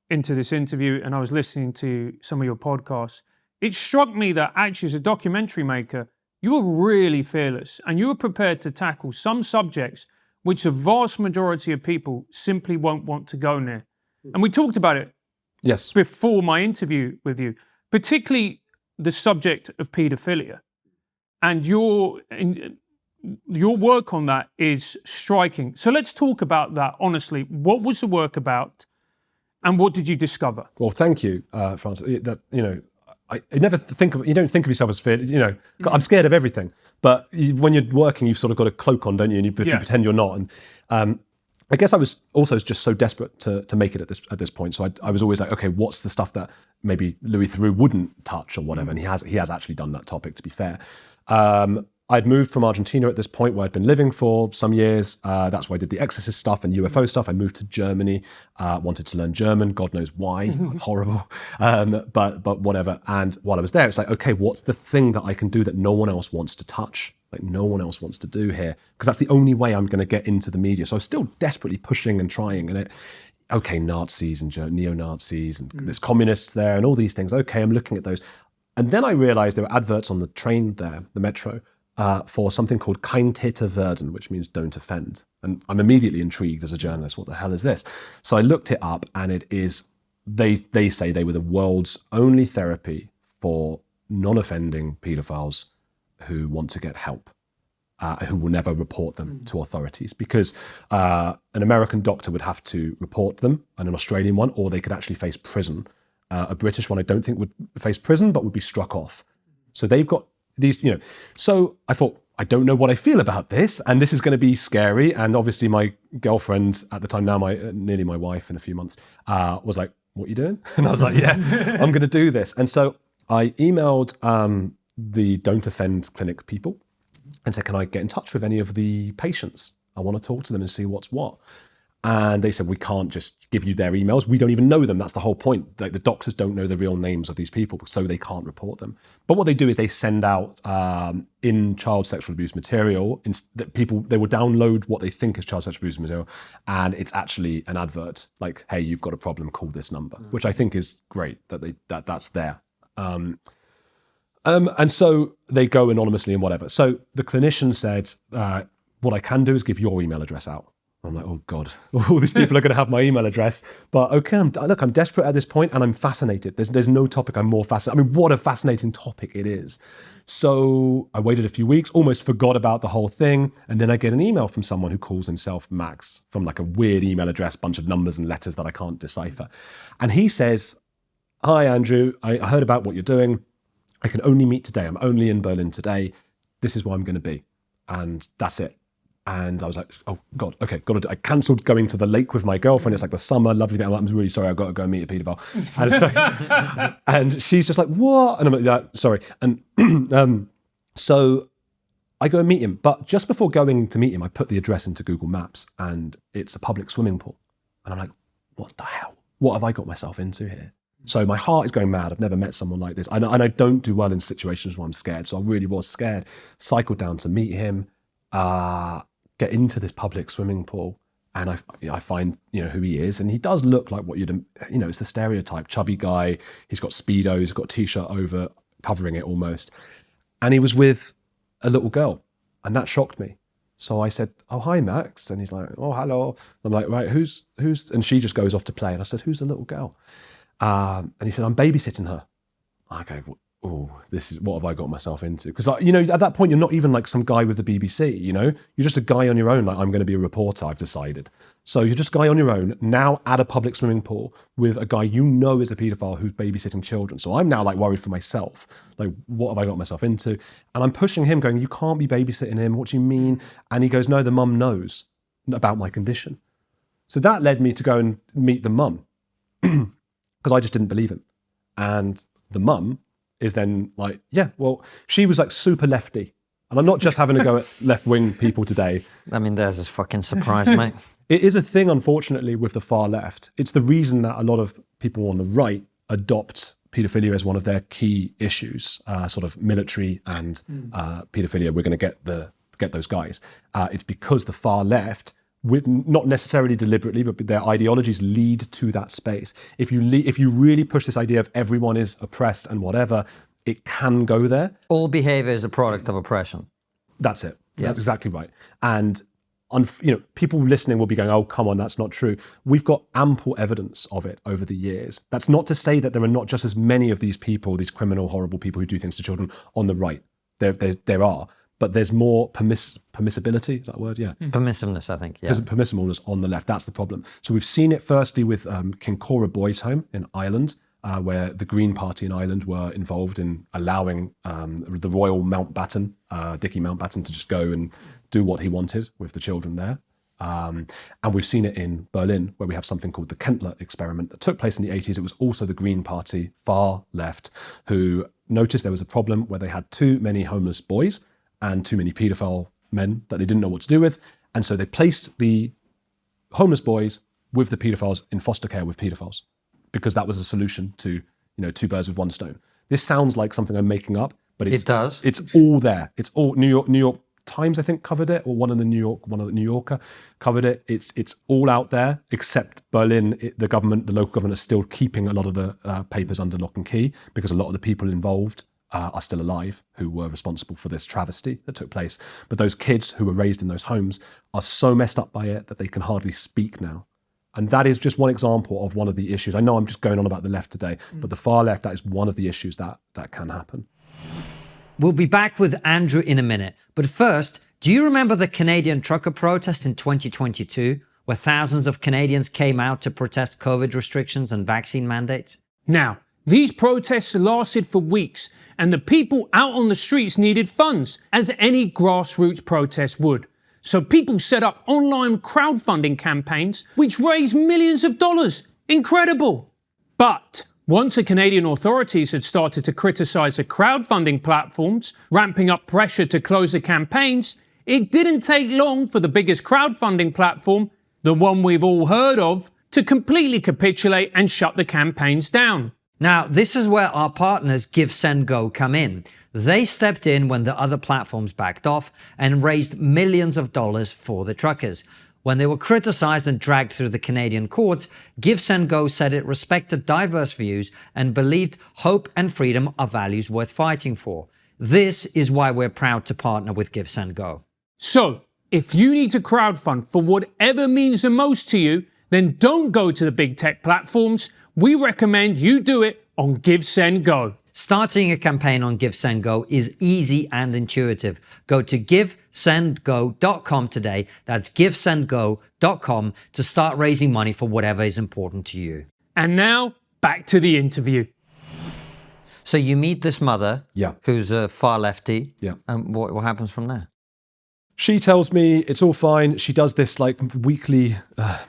into this interview and I was listening to some of your podcasts, it struck me that actually as a documentary maker, you were really fearless and you were prepared to tackle some subjects which a vast majority of people simply won't want to go near. And we talked about it before my interview with you, particularly the subject of paedophilia. And your work on that is striking. So let's talk about that honestly. What was the work about and what did you discover? Well, thank you, Francis. I never you don't think of yourself as fearless, I'm scared of everything. But when you're working, you've sort of got a cloak on, don't you? And you pretend you're not. And I guess I was also just so desperate to make it at this point. So I was always like, okay, what's the stuff that maybe Louis Theroux wouldn't touch or whatever? And he has actually done that topic, to be fair. I'd moved from Argentina at this point where I'd been living for some years. That's where I did the Exorcist stuff and UFO stuff. I moved to Germany, wanted to learn German. God knows why. It's horrible. But whatever. And while I was there, it's like, okay, what's the thing that I can do that no one else wants to touch? Like no one else wants to do here? Because that's the only way I'm going to get into the media. So I was still desperately pushing and trying. And okay, Nazis and neo-Nazis and there's communists there and all these things. Okay, I'm looking at those. And then I realized there were adverts on the train there, the metro, for something called Kein Täter werden, which means don't offend. And I'm immediately intrigued as a journalist, what the hell is this? So I looked it up and it is, they say they were the world's only therapy for non-offending paedophiles who want to get help, who will never report them to authorities because an American doctor would have to report them and an Australian one, or they could actually face prison. A British one I don't think would face prison, but would be struck off. So they've got these, So I thought, I don't know what I feel about this, and this is going to be scary. And obviously my girlfriend at the time, now nearly my wife in a few months, was like, what are you doing? And I was like, yeah, I'm going to do this. And so I emailed the Don't Offend Clinic people and said, can I get in touch with any of the patients? I want to talk to them and see what's what. And they said, we can't just give you their emails. We don't even know them. That's the whole point. Like the doctors don't know the real names of these people, so they can't report them. But what they do is they send out in child sexual abuse material that they will download what they think is child sexual abuse material, and it's actually an advert like, "Hey, you've got a problem. Call this number," which I think is great that that's there. And so they go anonymously and whatever. So the clinician said, "What I can do is give your email address out." I'm like, oh God, all these people are going to have my email address. But okay, I'm desperate at this point and I'm fascinated. There's no topic I'm more fascinated. I mean, what a fascinating topic it is. So I waited a few weeks, almost forgot about the whole thing. And then I get an email from someone who calls himself Max, from like a weird email address, bunch of numbers and letters that I can't decipher. And he says, hi, Andrew, I heard about what you're doing. I can only meet today. I'm only in Berlin today. This is where I'm going to be. And that's it. And I was like, oh God, okay, got to do. I cancelled going to the lake with my girlfriend. It's like the summer, lovely thing. I'm really sorry, I've got to go and meet a paedophile. And, like, and she's just like, what? And I'm like, yeah, sorry. And so I go and meet him. But just before going to meet him, I put the address into Google Maps and it's a public swimming pool. And I'm like, what the hell? what have I got myself into here? So my heart is going mad. I've never met someone like this. And I don't do well in situations where I'm scared. So I really was scared. Cycled down to meet him, get into this public swimming pool. And I find, who he is. And he does look like what you'd, it's the stereotype, chubby guy. He's got Speedos, he's got a t-shirt over, covering it almost. And he was with a little girl. And that shocked me. So I said, oh, hi, Max. And he's like, oh, hello. I'm like, right, who's, and she just goes off to play. And I said, who's the little girl? And he said, I'm babysitting her. I go, oh, what have I got myself into? Because, at that point, you're not even like some guy with the BBC, you're just a guy on your own. Like, I'm going to be a reporter, I've decided. So you're just a guy on your own, now at a public swimming pool with a guy is a paedophile who's babysitting children. So I'm now like worried for myself. Like, what have I got myself into? And I'm pushing him going, you can't be babysitting him. What do you mean? And he goes, no, the mum knows about my condition. So that led me to go and meet the mum because I just didn't believe him. And the mum is then like, yeah, well, she was like super lefty. And I'm not just having to go at left-wing people today. I mean, there's this fucking surprise, mate. It is a thing, unfortunately, with the far left. It's the reason that a lot of people on the right adopt paedophilia as one of their key issues, sort of military and paedophilia. We're going to get those guys. It's because the far left, with not necessarily deliberately, but their ideologies lead to that space. If you really push this idea of everyone is oppressed and whatever, it can go there. All behavior is a product of oppression. That's it. Yes. That's exactly right. And people listening will be going, oh, come on, that's not true. We've got ample evidence of it over the years. That's not to say that there are not just as many of these people, these criminal, horrible people who do things to children on the right. There are. But there's more permissibility, is that a word? Yeah. Permissiveness, I think. Yeah. Permissibleness on the left. That's the problem. So we've seen it firstly with Kincora Boys Home in Ireland, where the Green Party in Ireland were involved in allowing the Royal Mountbatten, Dickie Mountbatten, to just go and do what he wanted with the children there. And we've seen it in Berlin, where we have something called the Kentler experiment that took place in the 80s. It was also the Green Party, far left, who noticed there was a problem where they had too many homeless boys and too many paedophile men that they didn't know what to do with. And so they placed the homeless boys with the paedophiles in foster care with paedophiles, because that was a solution to, two birds with one stone. This sounds like something I'm making up, but it does. It's all there. It's all New York Times, I think, covered it, or one of the New Yorker covered it. It's all out there, except Berlin. The local government, is still keeping a lot of the papers under lock and key, because a lot of the people involved are still alive who were responsible for this travesty that took place. But those kids who were raised in those homes are so messed up by it that they can hardly speak now. And that is just one example of one of the issues. I know I'm just going on about the left today, but the far left, that is one of the issues that can happen. We'll be back with Andrew in a minute. But first, do you remember the Canadian trucker protest in 2022, where thousands of Canadians came out to protest COVID restrictions and vaccine mandates? Now, these protests lasted for weeks, and the people out on the streets needed funds, as any grassroots protest would. So people set up online crowdfunding campaigns, which raised millions of dollars. Incredible! But once the Canadian authorities had started to criticise the crowdfunding platforms, ramping up pressure to close the campaigns, it didn't take long for the biggest crowdfunding platform, the one we've all heard of, to completely capitulate and shut the campaigns down. Now, this is where our partners GiveSendGo come in. They stepped in when the other platforms backed off and raised millions of dollars for the truckers. When they were criticized and dragged through the Canadian courts, GiveSendGo said it respected diverse views and believed hope and freedom are values worth fighting for. This is why we're proud to partner with GiveSendGo. So, if you need to crowdfund for whatever means the most to you, then don't go to the big tech platforms. We recommend you do it on GiveSendGo. Starting a campaign on GiveSendGo is easy and intuitive. Go to GiveSendGo.com today. That's GiveSendGo.com to start raising money for whatever is important to you. And now, back to the interview. So you meet this mother, who's a far lefty. Yeah. And what happens from there? She tells me it's all fine. She does this weekly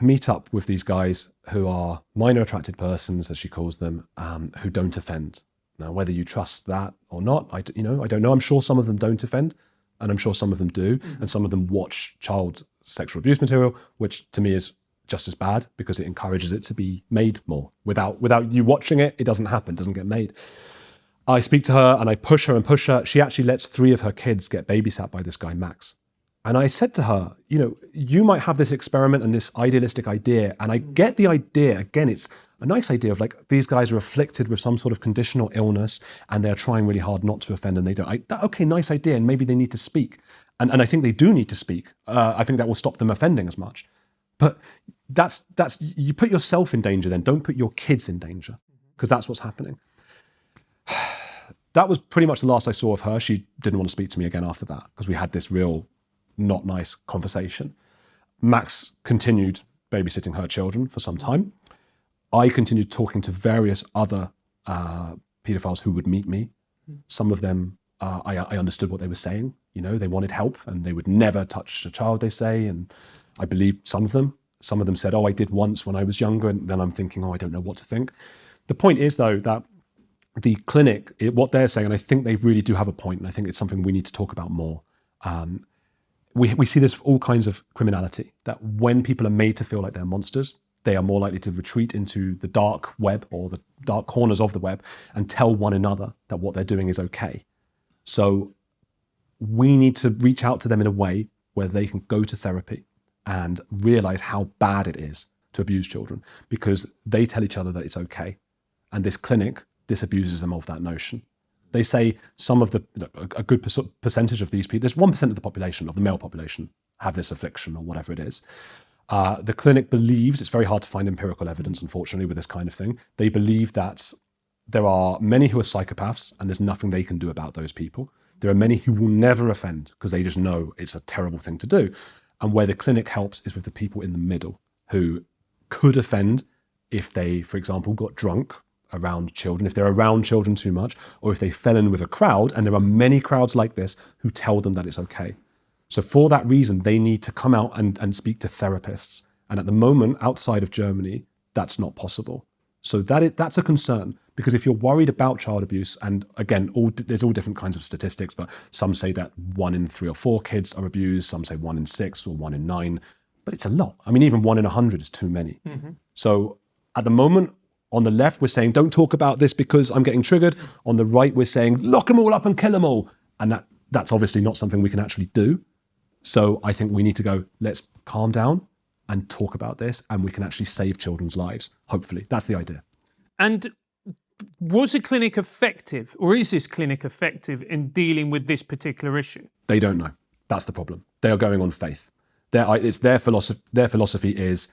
meetup with these guys who are minor attracted persons, as she calls them, who don't offend. Now, whether you trust that or not, I don't know. I'm sure some of them don't offend, and I'm sure some of them do, and some of them watch child sexual abuse material, which to me is just as bad because it encourages it to be made more. Without you watching it, it doesn't happen, doesn't get made. I speak to her and I push her and push her. She actually lets 3 of her kids get babysat by this guy, Max. And I said to her, you might have this experiment and this idealistic idea. And I get the idea. Again, it's a nice idea of like, these guys are afflicted with some sort of conditional illness and they're trying really hard not to offend and they don't. Okay, nice idea. And maybe they need to speak. And I think they do need to speak. I think that will stop them offending as much. But that's you put yourself in danger then. Don't put your kids in danger, because that's what's happening. That was pretty much the last I saw of her. She didn't want to speak to me again after that because we had this real not nice conversation. Max continued babysitting her children for some time. I continued talking to various other paedophiles who would meet me. Some of them, I understood what they were saying. They wanted help and they would never touch a child, they say. And I believed some of them. Some of them said, I did once when I was younger. And then I'm thinking, I don't know what to think. The point is, though, that the clinic, what they're saying, and I think they really do have a point, and I think it's something we need to talk about more. We see this for all kinds of criminality, that when people are made to feel like they're monsters, they are more likely to retreat into the dark web or the dark corners of the web and tell one another that what they're doing is okay. So we need to reach out to them in a way where they can go to therapy and realize how bad it is to abuse children, because they tell each other that it's okay. And this clinic disabuses them of that notion. They say a good percentage of these people, there's 1% of the population, of the male population, have this affliction or whatever it is. The clinic believes, it's very hard to find empirical evidence, unfortunately, with this kind of thing. They believe that there are many who are psychopaths and there's nothing they can do about those people. There are many who will never offend because they just know it's a terrible thing to do. And where the clinic helps is with the people in the middle who could offend if they, for example, got drunk around children, if they're around children too much, or if they fell in with a crowd, and there are many crowds like this who tell them that it's okay. So for that reason, they need to come out and speak to therapists. And at the moment, outside of Germany, that's not possible. So that's a concern, because if you're worried about child abuse, and again, there's all different kinds of statistics, but some say that 1 in 3 or 4 kids are abused, some say 1 in 6 or 1 in 9, but it's a lot. I mean, even 1 in 100 is too many. Mm-hmm. So at the moment, on the left, we're saying, don't talk about this because I'm getting triggered. On the right, we're saying, lock them all up and kill them all. And that's obviously not something we can actually do. So I think we need to go, let's calm down and talk about this, and we can actually save children's lives, hopefully. That's the idea. And was the clinic effective, or is this clinic effective in dealing with this particular issue? They don't know. That's the problem. They are going on faith. Their philosophy is,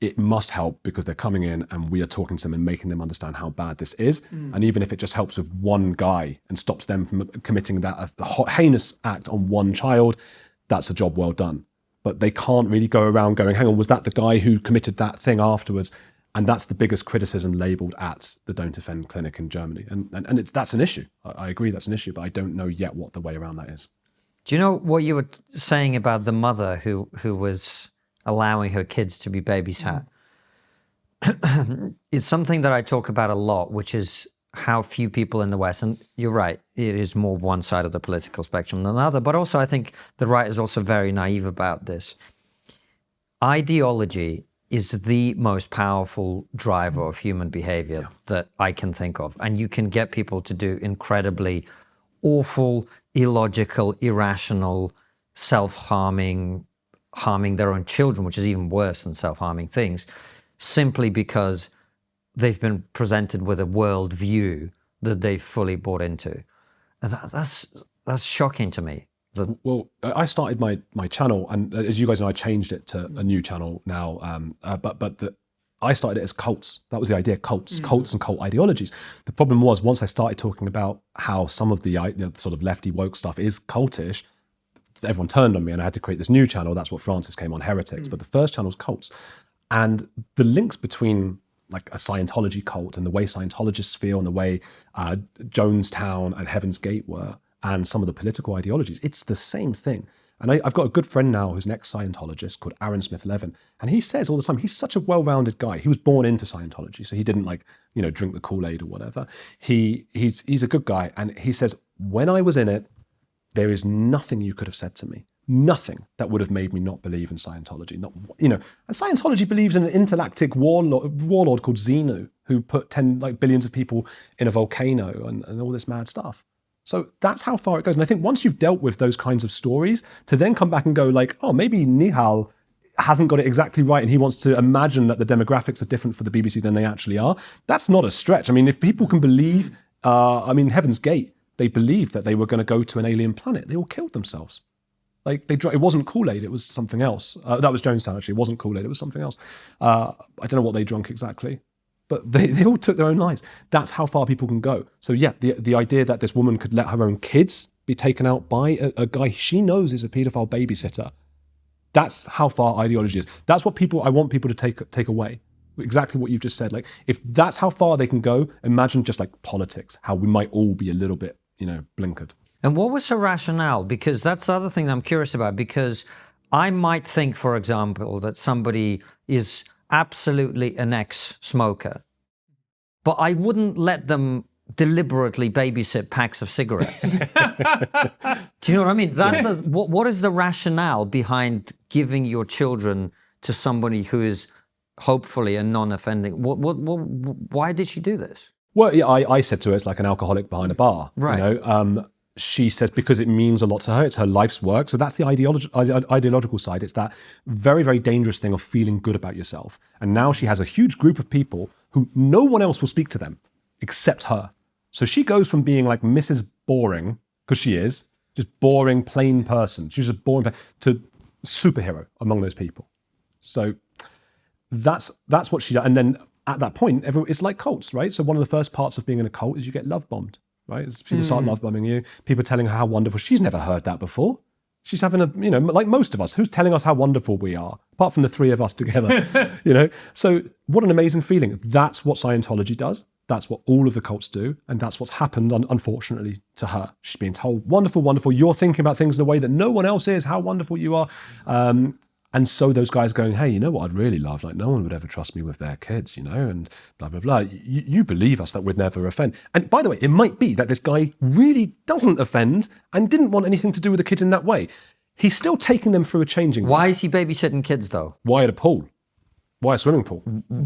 it must help because they're coming in and we are talking to them and making them understand how bad this is. And even if it just helps with one guy and stops them from committing that heinous act on one child, that's a job well done. But they can't really go around going, hang on, was that the guy who committed that thing afterwards? And that's the biggest criticism labelled at the Don't Offend clinic in Germany. And that's an issue. I agree that's an issue, but I don't know yet what the way around that is. Do you know what you were saying about the mother who was allowing her kids to be babysat? It's something that I talk about a lot, which is how few people in the West, and you're right, it is more one side of the political spectrum than the other, but also I think the right is also very naive about this. Ideology is the most powerful driver of human behavior that I can think of. And you can get people to do incredibly awful, illogical, irrational, self-harming, harming their own children, which is even worse than self-harming things, simply because they've been presented with a world view that they've fully bought into. That's shocking to me. Well, I started my channel, and as you guys know, I changed it to a new channel now. I started it as cults. That was the idea: cults and cult ideologies. The problem was, once I started talking about how some of the sort of lefty woke stuff is cultish, everyone turned on me, and I had to create this new channel. That's what Francis came on, Heretics. But the first channel was cults, and the links between like a Scientology cult and the way Scientologists feel and the way Jonestown and Heaven's Gate were, and some of the political ideologies, it's the same thing. And I've got a good friend now who's an ex-Scientologist called Aaron Smith-Levin, and he says all the time, he's such a well-rounded guy. He was born into Scientology, so he didn't drink the Kool-Aid or whatever. He's a good guy, and he says, when I was in it, there is nothing you could have said to me nothing that would have made me not believe in Scientology. Not, and Scientology believes in an intergalactic warlord called Xenu, who put billions of people in a volcano and all this mad stuff. So that's how far it goes. And I think once you've dealt with those kinds of stories, to then come back and go like, oh, maybe Nihal hasn't got it exactly right and he wants to imagine that the demographics are different for the BBC than they actually are, that's not a stretch. I mean, if people can believe, Heaven's Gate, they believed that they were going to go to an alien planet. They all killed themselves. Like it wasn't Kool-Aid, it was something else. That was Jonestown, actually. It wasn't Kool-Aid, it was something else. I don't know what they drank exactly, but they all took their own lives. That's how far people can go. So yeah, the idea that this woman could let her own kids be taken out by a guy she knows is a paedophile babysitter, that's how far ideology is. That's what I want people to take away. Exactly what you've just said. Like, if that's how far they can go, imagine just like politics, how we might all be a little bit, blinkered. And what was her rationale? Because that's the other thing I'm curious about, because I might think, for example, that somebody is absolutely an ex-smoker, but I wouldn't let them deliberately babysit packs of cigarettes. Do you know what I mean? What is the rationale behind giving your children to somebody who is hopefully a non-offending? Why did she do this? Well, yeah, I said to her, it's like an alcoholic behind a bar. Right. She says because it means a lot to her, it's her life's work. So that's the ideological side. It's that very, very dangerous thing of feeling good about yourself. And now she has a huge group of people who no one else will speak to them except her. So she goes from being like Mrs. Boring, because she is, just boring, plain person. She's a boring, to superhero among those people. So that's what she does. And then at that point, it's like cults, right? So one of the first parts of being in a cult is you get love bombed, right? As people start love bombing you, people telling her how wonderful. She's never heard that before. She's having like most of us, who's telling us how wonderful we are, apart from the three of us together, So what an amazing feeling. That's what Scientology does. That's what all of the cults do. And that's what's happened, unfortunately, to her. She's being told, wonderful, wonderful. You're thinking about things in a way that no one else is, how wonderful you are. And so those guys going, hey, you know what I'd really love? Like, no one would ever trust me with their kids, and blah, blah, blah. You believe us that we'd never offend. And by the way, it might be that this guy really doesn't offend and didn't want anything to do with the kids in that way. He's still taking them through a changing. Why is he babysitting kids, though? Why at a pool? Why a swimming pool?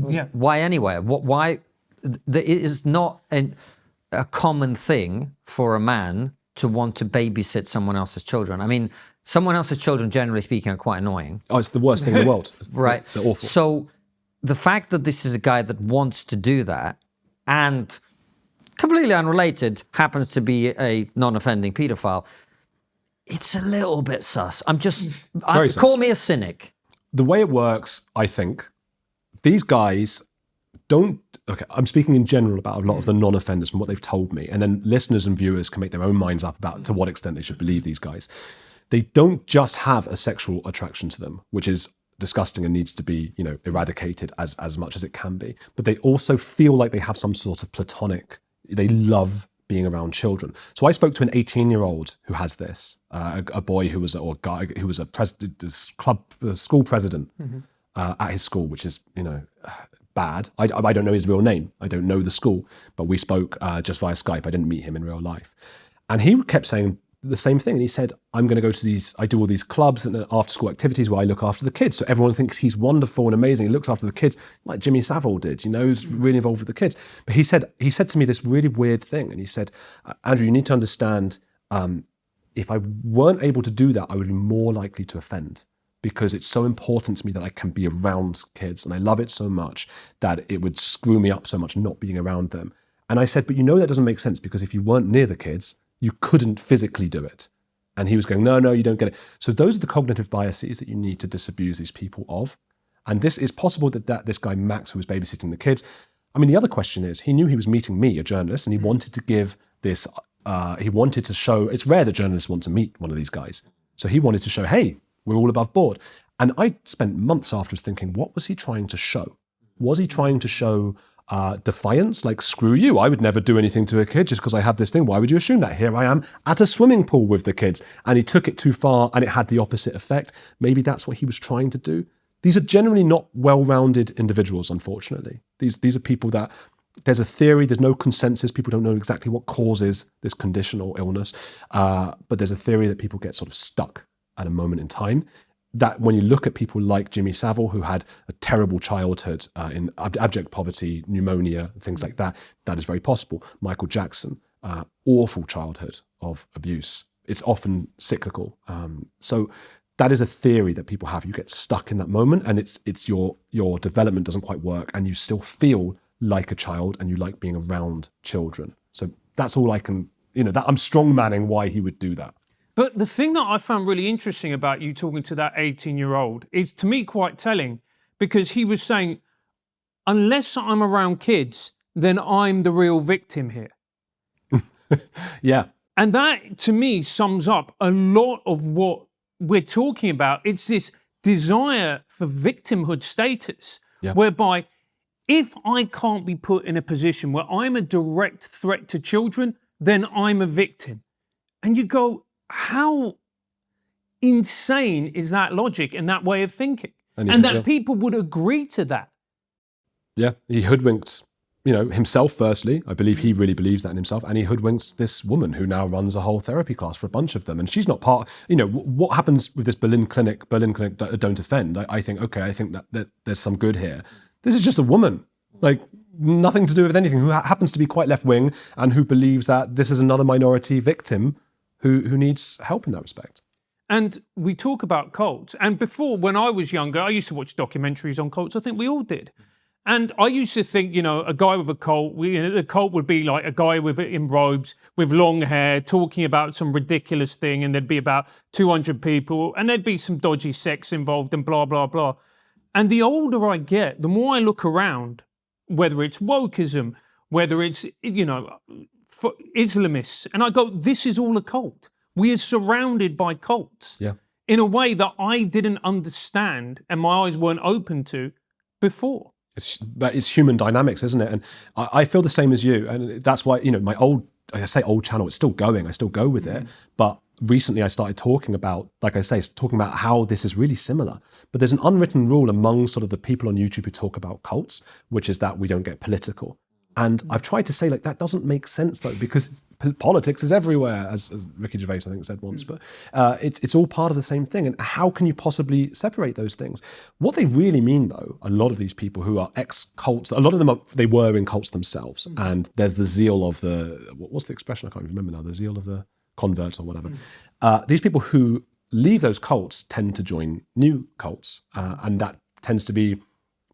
Yeah. Why anywhere? Why? It is not a common thing for a man to want to babysit someone else's children. I mean, someone else's children, generally speaking, are quite annoying. Oh, it's the worst thing in the world. Right. They're awful. So the fact that this is a guy that wants to do that and completely unrelated happens to be a non-offending paedophile, it's a little bit sus. Call me a cynic. The way it works, I think, these guys don't, okay, I'm speaking in general about a lot of the non-offenders from what they've told me, and then listeners and viewers can make their own minds up about to what extent they should believe these guys. They don't just have a sexual attraction to them, which is disgusting and needs to be, eradicated as much as it can be. But they also feel like they have some sort of platonic, they love being around children. So I spoke to an 18-year-old who has this, a boy who was, or a guy who was a school president at his school, which is, bad. I don't know his real name. I don't know the school, but we spoke just via Skype. I didn't meet him in real life. And he kept saying the same thing. And he said, I'm going to go to I do all these clubs and after school activities where I look after the kids. So everyone thinks he's wonderful and amazing. He looks after the kids like Jimmy Savile did, he's really involved with the kids. But he said to me this really weird thing. And he said, Andrew, you need to understand, if I weren't able to do that, I would be more likely to offend, because it's so important to me that I can be around kids. And I love it so much that it would screw me up so much not being around them. And I said, but that doesn't make sense, because if you weren't near the kids, you couldn't physically do it. And he was going, no, you don't get it. So those are the cognitive biases that you need to disabuse these people of. And this is possible that this guy, Max, who was babysitting the kids, I mean, the other question is, he knew he was meeting me, a journalist, and he wanted to give this, he wanted to show, it's rare that journalists want to meet one of these guys. So he wanted to show, hey, we're all above board. And I spent months afterwards thinking, what was he trying to show? Was he trying to show defiance? Like, screw you, I would never do anything to a kid just because I have this thing. Why would you assume that? Here I am at a swimming pool with the kids. And he took it too far and it had the opposite effect. Maybe that's what he was trying to do. These are generally not well-rounded individuals, unfortunately. These are people that there's a theory, there's no consensus. People don't know exactly what causes this condition or illness. But there's a theory that people get sort of stuck at a moment in time. That when you look at people like Jimmy Savile, who had a terrible childhood in abject poverty, pneumonia, things like that, that is very possible. Michael Jackson, awful childhood of abuse. It's often cyclical. So that is a theory that people have. You get stuck in that moment, and it's your development doesn't quite work, and you still feel like a child, and you like being around children. So that's all I can, that I'm strong-manning why he would do that. But the thing that I found really interesting about you talking to that 18-year-old is, to me, quite telling, because he was saying, unless I'm around kids, then I'm the real victim here. Yeah. And that, to me, sums up a lot of what we're talking about. It's this desire for victimhood status, whereby if I can't be put in a position where I'm a direct threat to children, then I'm a victim. And you go, how insane is that logic and that way of thinking? And that people would agree to that. Yeah, he hoodwinked, himself firstly. I believe he really believes that in himself. And he hoodwinks this woman who now runs a whole therapy class for a bunch of them. And she's not part, what happens with this Berlin clinic don't offend. I think that there's some good here. This is just a woman, like nothing to do with anything, who happens to be quite left-wing and who believes that this is another minority victim who needs help in that respect. And we talk about cults. And before, when I was younger, I used to watch documentaries on cults. I think we all did. And I used to think, a guy with a cult, the cult would be like a guy in robes with long hair talking about some ridiculous thing, and there'd be about 200 people, and there'd be some dodgy sex involved and blah, blah, blah. And the older I get, the more I look around, whether it's wokeism, whether it's, Islamists, and I go, this is all a cult. We are surrounded by cults in a way that I didn't understand and my eyes weren't open to before. It's human dynamics, isn't it? And I feel the same as you. And that's why, my old channel, it's still going. I still go with it. But recently I started talking about, talking about how this is really similar. But there's an unwritten rule among sort of the people on YouTube who talk about cults, which is that we don't get political. And I've tried to say, that doesn't make sense, though, because politics is everywhere, as Ricky Gervais, I think, said once. But it's all part of the same thing. And how can you possibly separate those things? What they really mean, though, a lot of these people who are ex-cults, a lot of them, they were in cults themselves. And there's the zeal of what's the expression? I can't even remember now. The zeal of the convert or whatever. These people who leave those cults tend to join new cults. And that tends to be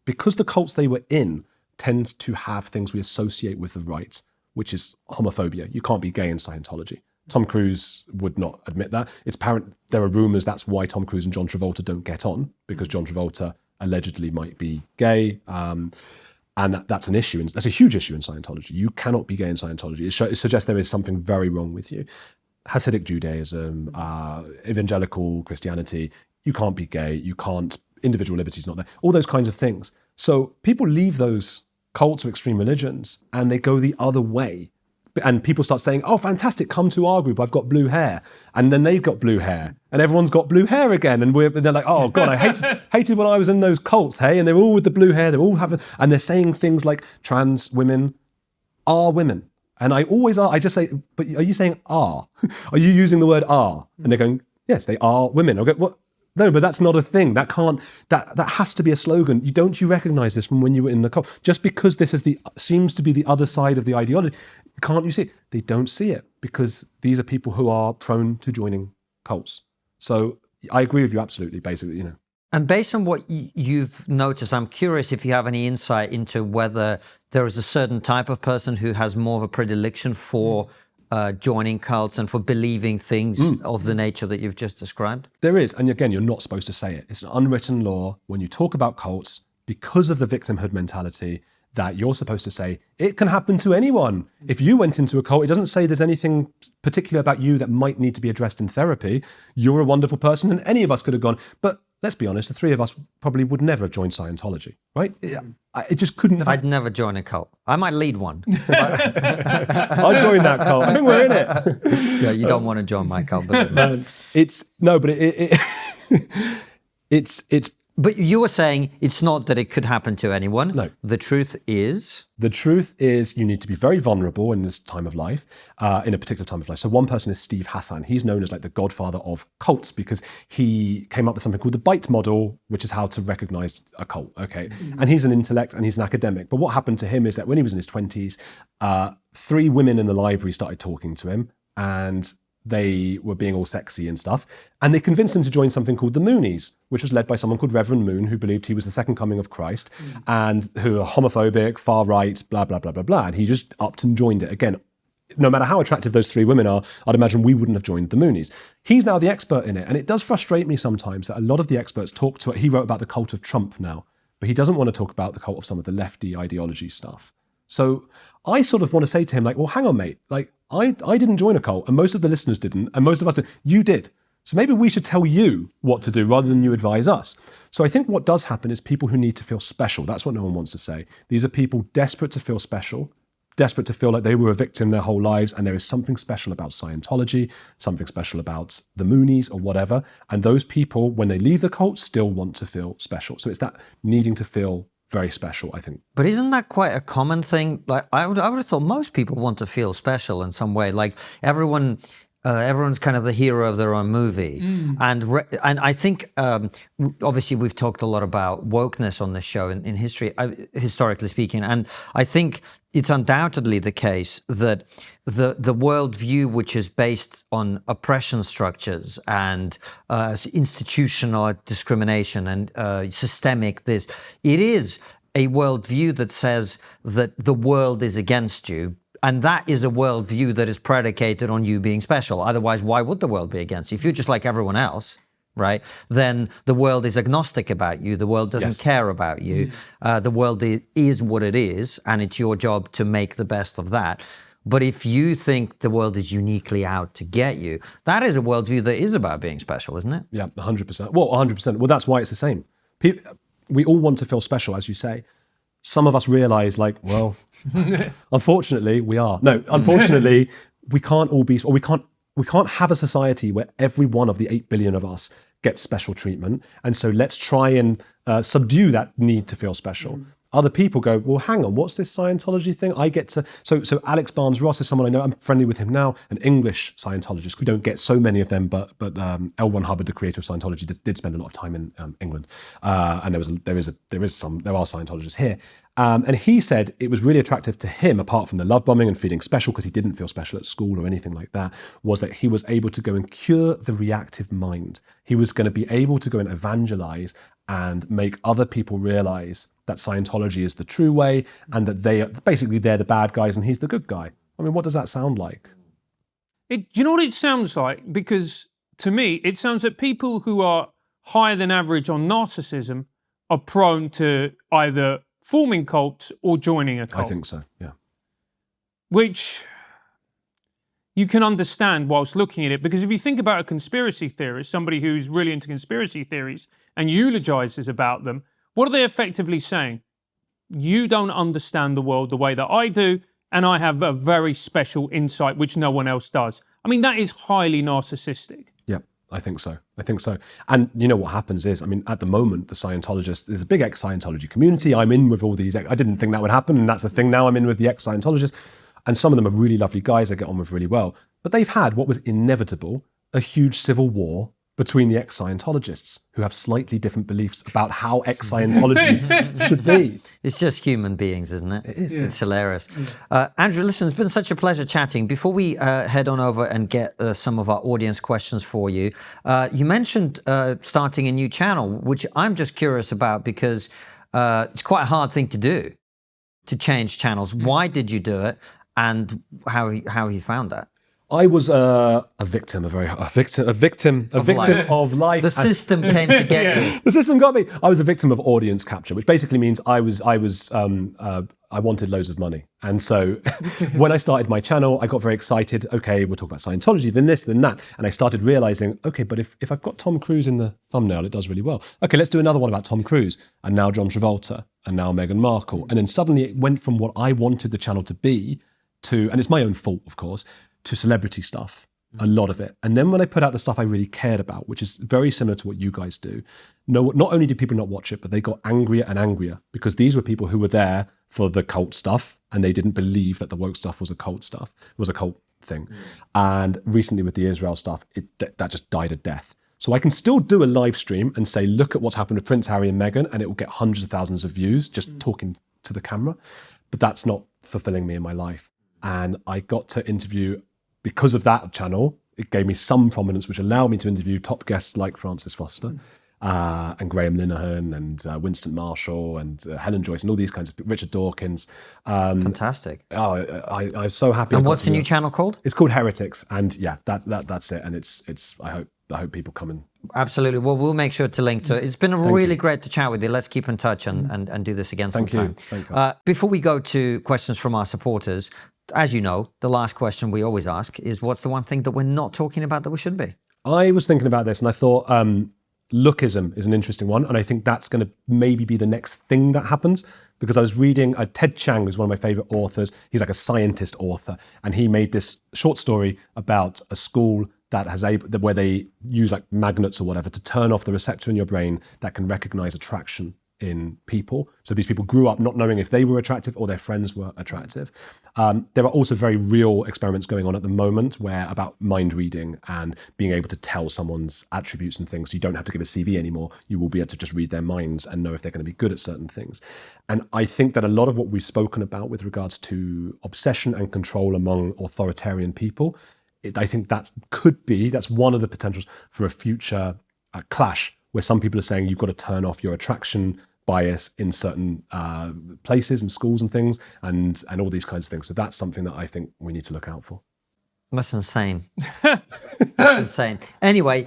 because the cults they were in tend to have things we associate with the right, which is homophobia. You can't be gay in Scientology. Tom Cruise would not admit that. It's apparent there are rumors that's why Tom Cruise and John Travolta don't get on, because John Travolta allegedly might be gay. And that's an issue. That's a huge issue in Scientology. You cannot be gay in Scientology. It suggests there is something very wrong with you. Hasidic Judaism, evangelical Christianity, you can't be gay. You can't, individual liberty is not there. All those kinds of things. So people leave those cults or extreme religions and they go the other way. And people start saying, oh, fantastic, come to our group, I've got blue hair. And then they've got blue hair. And everyone's got blue hair again. And they're like, oh, God, I hated when I was in those cults, hey? And they're all with the blue hair, they're all having, and they're saying things like trans women are women. And I just say, but are you saying are? Are you using the word are? And they're going, yes, they are women. I go, what? No, but that's not a thing. That has to be a slogan. Don't you recognize this from when you were in the cult? Just because this seems to be the other side of the ideology, can't you see it? They don't see it because these are people who are prone to joining cults. So I agree with you absolutely, basically, And based on what you've noticed, I'm curious if you have any insight into whether there is a certain type of person who has more of a predilection for joining cults and for believing things of the nature that you've just described? There is. And again, you're not supposed to say it. It's an unwritten law when you talk about cults, because of the victimhood mentality, that you're supposed to say, it can happen to anyone. If you went into a cult, it doesn't say there's anything particular about you that might need to be addressed in therapy. You're a wonderful person and any of us could have gone. But let's be honest, the three of us probably would never have joined Scientology, right? It just couldn't have. I'd never join a cult. I might lead one. I'll join that cult. I think we're in it. Yeah, you don't want to join my cult. But it's But you were saying it's not that it could happen to anyone. No. The truth is? The truth is you need to be very vulnerable in this time of life, in a particular time of life. So one person is Steve Hassan. He's known as like the godfather of cults because he came up with something called the BITE model, which is how to recognize a cult, okay? And he's an intellect and he's an academic. But what happened to him is that when he was in his 20s, 3 women in the library started talking to him and they were being all sexy and stuff. And they convinced him to join something called the Moonies, which was led by someone called Reverend Moon, who believed he was the second coming of Christ and who are homophobic, far right, blah, blah, blah, blah, blah. And he just upped and joined it. Again, no matter how attractive those 3 women are, I'd imagine we wouldn't have joined the Moonies. He's now the expert in it. And it does frustrate me sometimes that a lot of the experts talk to it. He wrote about the cult of Trump now, but he doesn't want to talk about the cult of some of the lefty ideology stuff. So I sort of want to say to him, like, well, hang on, mate. Like, I didn't join a cult, and most of the listeners didn't, and most of us did. You did. So maybe we should tell you what to do rather than you advise us. So I think what does happen is people who need to feel special. That's what no one wants to say. These are people desperate to feel special, desperate to feel like they were a victim their whole lives, and there is something special about Scientology, something special about the Moonies or whatever. And those people, when they leave the cult, still want to feel special. So it's that needing to feel very special, I think. But isn't that quite a common thing? Like I would have thought most people want to feel special in some way. Like everyone's kind of the hero of their own movie, and I think obviously we've talked a lot about wokeness on this show in history, historically speaking, and I think it's undoubtedly the case that the worldview which is based on oppression structures and institutional discrimination and systemic this, it is a worldview that says that the world is against you. And that is a worldview that is predicated on you being special. Otherwise, why would the world be against you? If you're just like everyone else, right, then the world is agnostic about you. The world doesn't care about you. The world is what it is, and it's your job to make the best of that. But if you think the world is uniquely out to get you, that is a worldview that is about being special, isn't it? Yeah, 100%. Well, 100%. Well, that's why it's the same. We all want to feel special, as you say. Some of us realize, like, well, unfortunately, we are. No, unfortunately, we can't all be, or we can't have a society where every one of the 8 billion of us gets special treatment. And so let's try and subdue that need to feel special. Other people go, well, hang on, what's this Scientology thing? I get to, so Alex Barnes-Ross is someone I know, I'm friendly with him now, an English Scientologist. We don't get so many of them, but L. Ron Hubbard, the creator of Scientology, did spend a lot of time in England. And there are Scientologists here. And he said it was really attractive to him, apart from the love bombing and feeling special, because he didn't feel special at school or anything like that, was that he was able to go and cure the reactive mind. He was going to be able to go and evangelize and make other people realize that Scientology is the true way and that they're the bad guys and he's the good guy. I mean, what does that sound like? Do you know what it sounds like? Because to me, it sounds like people who are higher than average on narcissism are prone to either forming cults or joining a cult. I think so, yeah. Which you can understand whilst looking at it, because if you think about a conspiracy theorist, somebody who's really into conspiracy theories and eulogizes about them, what are they effectively saying? You don't understand the world the way that I do, and I have a very special insight which no one else does. I mean, that is highly narcissistic. Yeah, I think so. And you know what happens is, I mean, at the moment, the Scientologists, there's a big ex-Scientology community. I'm in with all these, I didn't think that would happen, and that's the thing now, I'm in with the ex-Scientologists. And some of them are really lovely guys I get on with really well. But they've had what was inevitable, a huge civil war between the ex-Scientologists who have slightly different beliefs about how ex-Scientology should be. It's just human beings, isn't it? It is. It's hilarious. Andrew, listen, it's been such a pleasure chatting. Before we head on over and get some of our audience questions for you, you mentioned starting a new channel, which I'm just curious about because it's quite a hard thing to do, to change channels. Why did you do it? And how you found that? I was a victim of life. The system came to get you. The system got me. I was a victim of audience capture, which basically means I wanted loads of money. And so when I started my channel, I got very excited. Okay, we'll talk about Scientology, then this, then that. And I started realizing, okay, but if I've got Tom Cruise in the thumbnail, it does really well. Okay, let's do another one about Tom Cruise. And now John Travolta, and now Meghan Markle. And then suddenly it went from what I wanted the channel to be to, and it's my own fault, of course, to celebrity stuff. a lot of it. And then when I put out the stuff I really cared about, which is very similar to what you guys do, not only did people not watch it, but they got angrier and angrier because these were people who were there for the cult stuff and they didn't believe that the woke stuff was a cult thing. And recently with the Israel stuff, that just died a death. So I can still do a live stream and say, look at what's happened to Prince Harry and Meghan, and it will get hundreds of thousands of views just talking to the camera. But that's not fulfilling me in my life. And I got to interview, because of that channel, it gave me some prominence, which allowed me to interview top guests like Francis Foster and Graham Linehan and Winston Marshall and Helen Joyce and all these kinds of people, Richard Dawkins. Fantastic. I'm so happy. And what's the new channel called? It's called Heretics. And yeah, that's it. And it's I hope people come and... Absolutely. Well, we'll make sure to link to it. It's been really great to chat with you. Let's keep in touch and do this again sometime. Thank you. Before we go to questions from our supporters, as you know, the last question we always ask is, what's the one thing that we're not talking about that we should be? I was thinking about this and I thought lookism is an interesting one. And I think that's going to maybe be the next thing that happens, because I was reading Ted Chiang, who's one of my favorite authors. He's like a scientist author. And he made this short story about a school that where they use like magnets or whatever to turn off the receptor in your brain that can recognize attraction in people. So these people grew up not knowing if they were attractive or their friends were attractive. There are also very real experiments going on at the moment about mind reading and being able to tell someone's attributes and things. So you don't have to give a CV anymore. You will be able to just read their minds and know if they're going to be good at certain things. And I think that a lot of what we've spoken about with regards to obsession and control among authoritarian people, I think that's one of the potentials for a future clash, where some people are saying you've got to turn off your attraction bias in certain places and schools and things, and all these kinds of things. So that's something that I think we need to look out for. That's insane. That's insane. Anyway,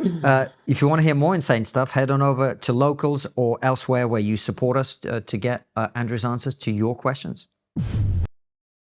if you want to hear more insane stuff, head on over to Locals or elsewhere where you support us to get Andrew's answers to your questions.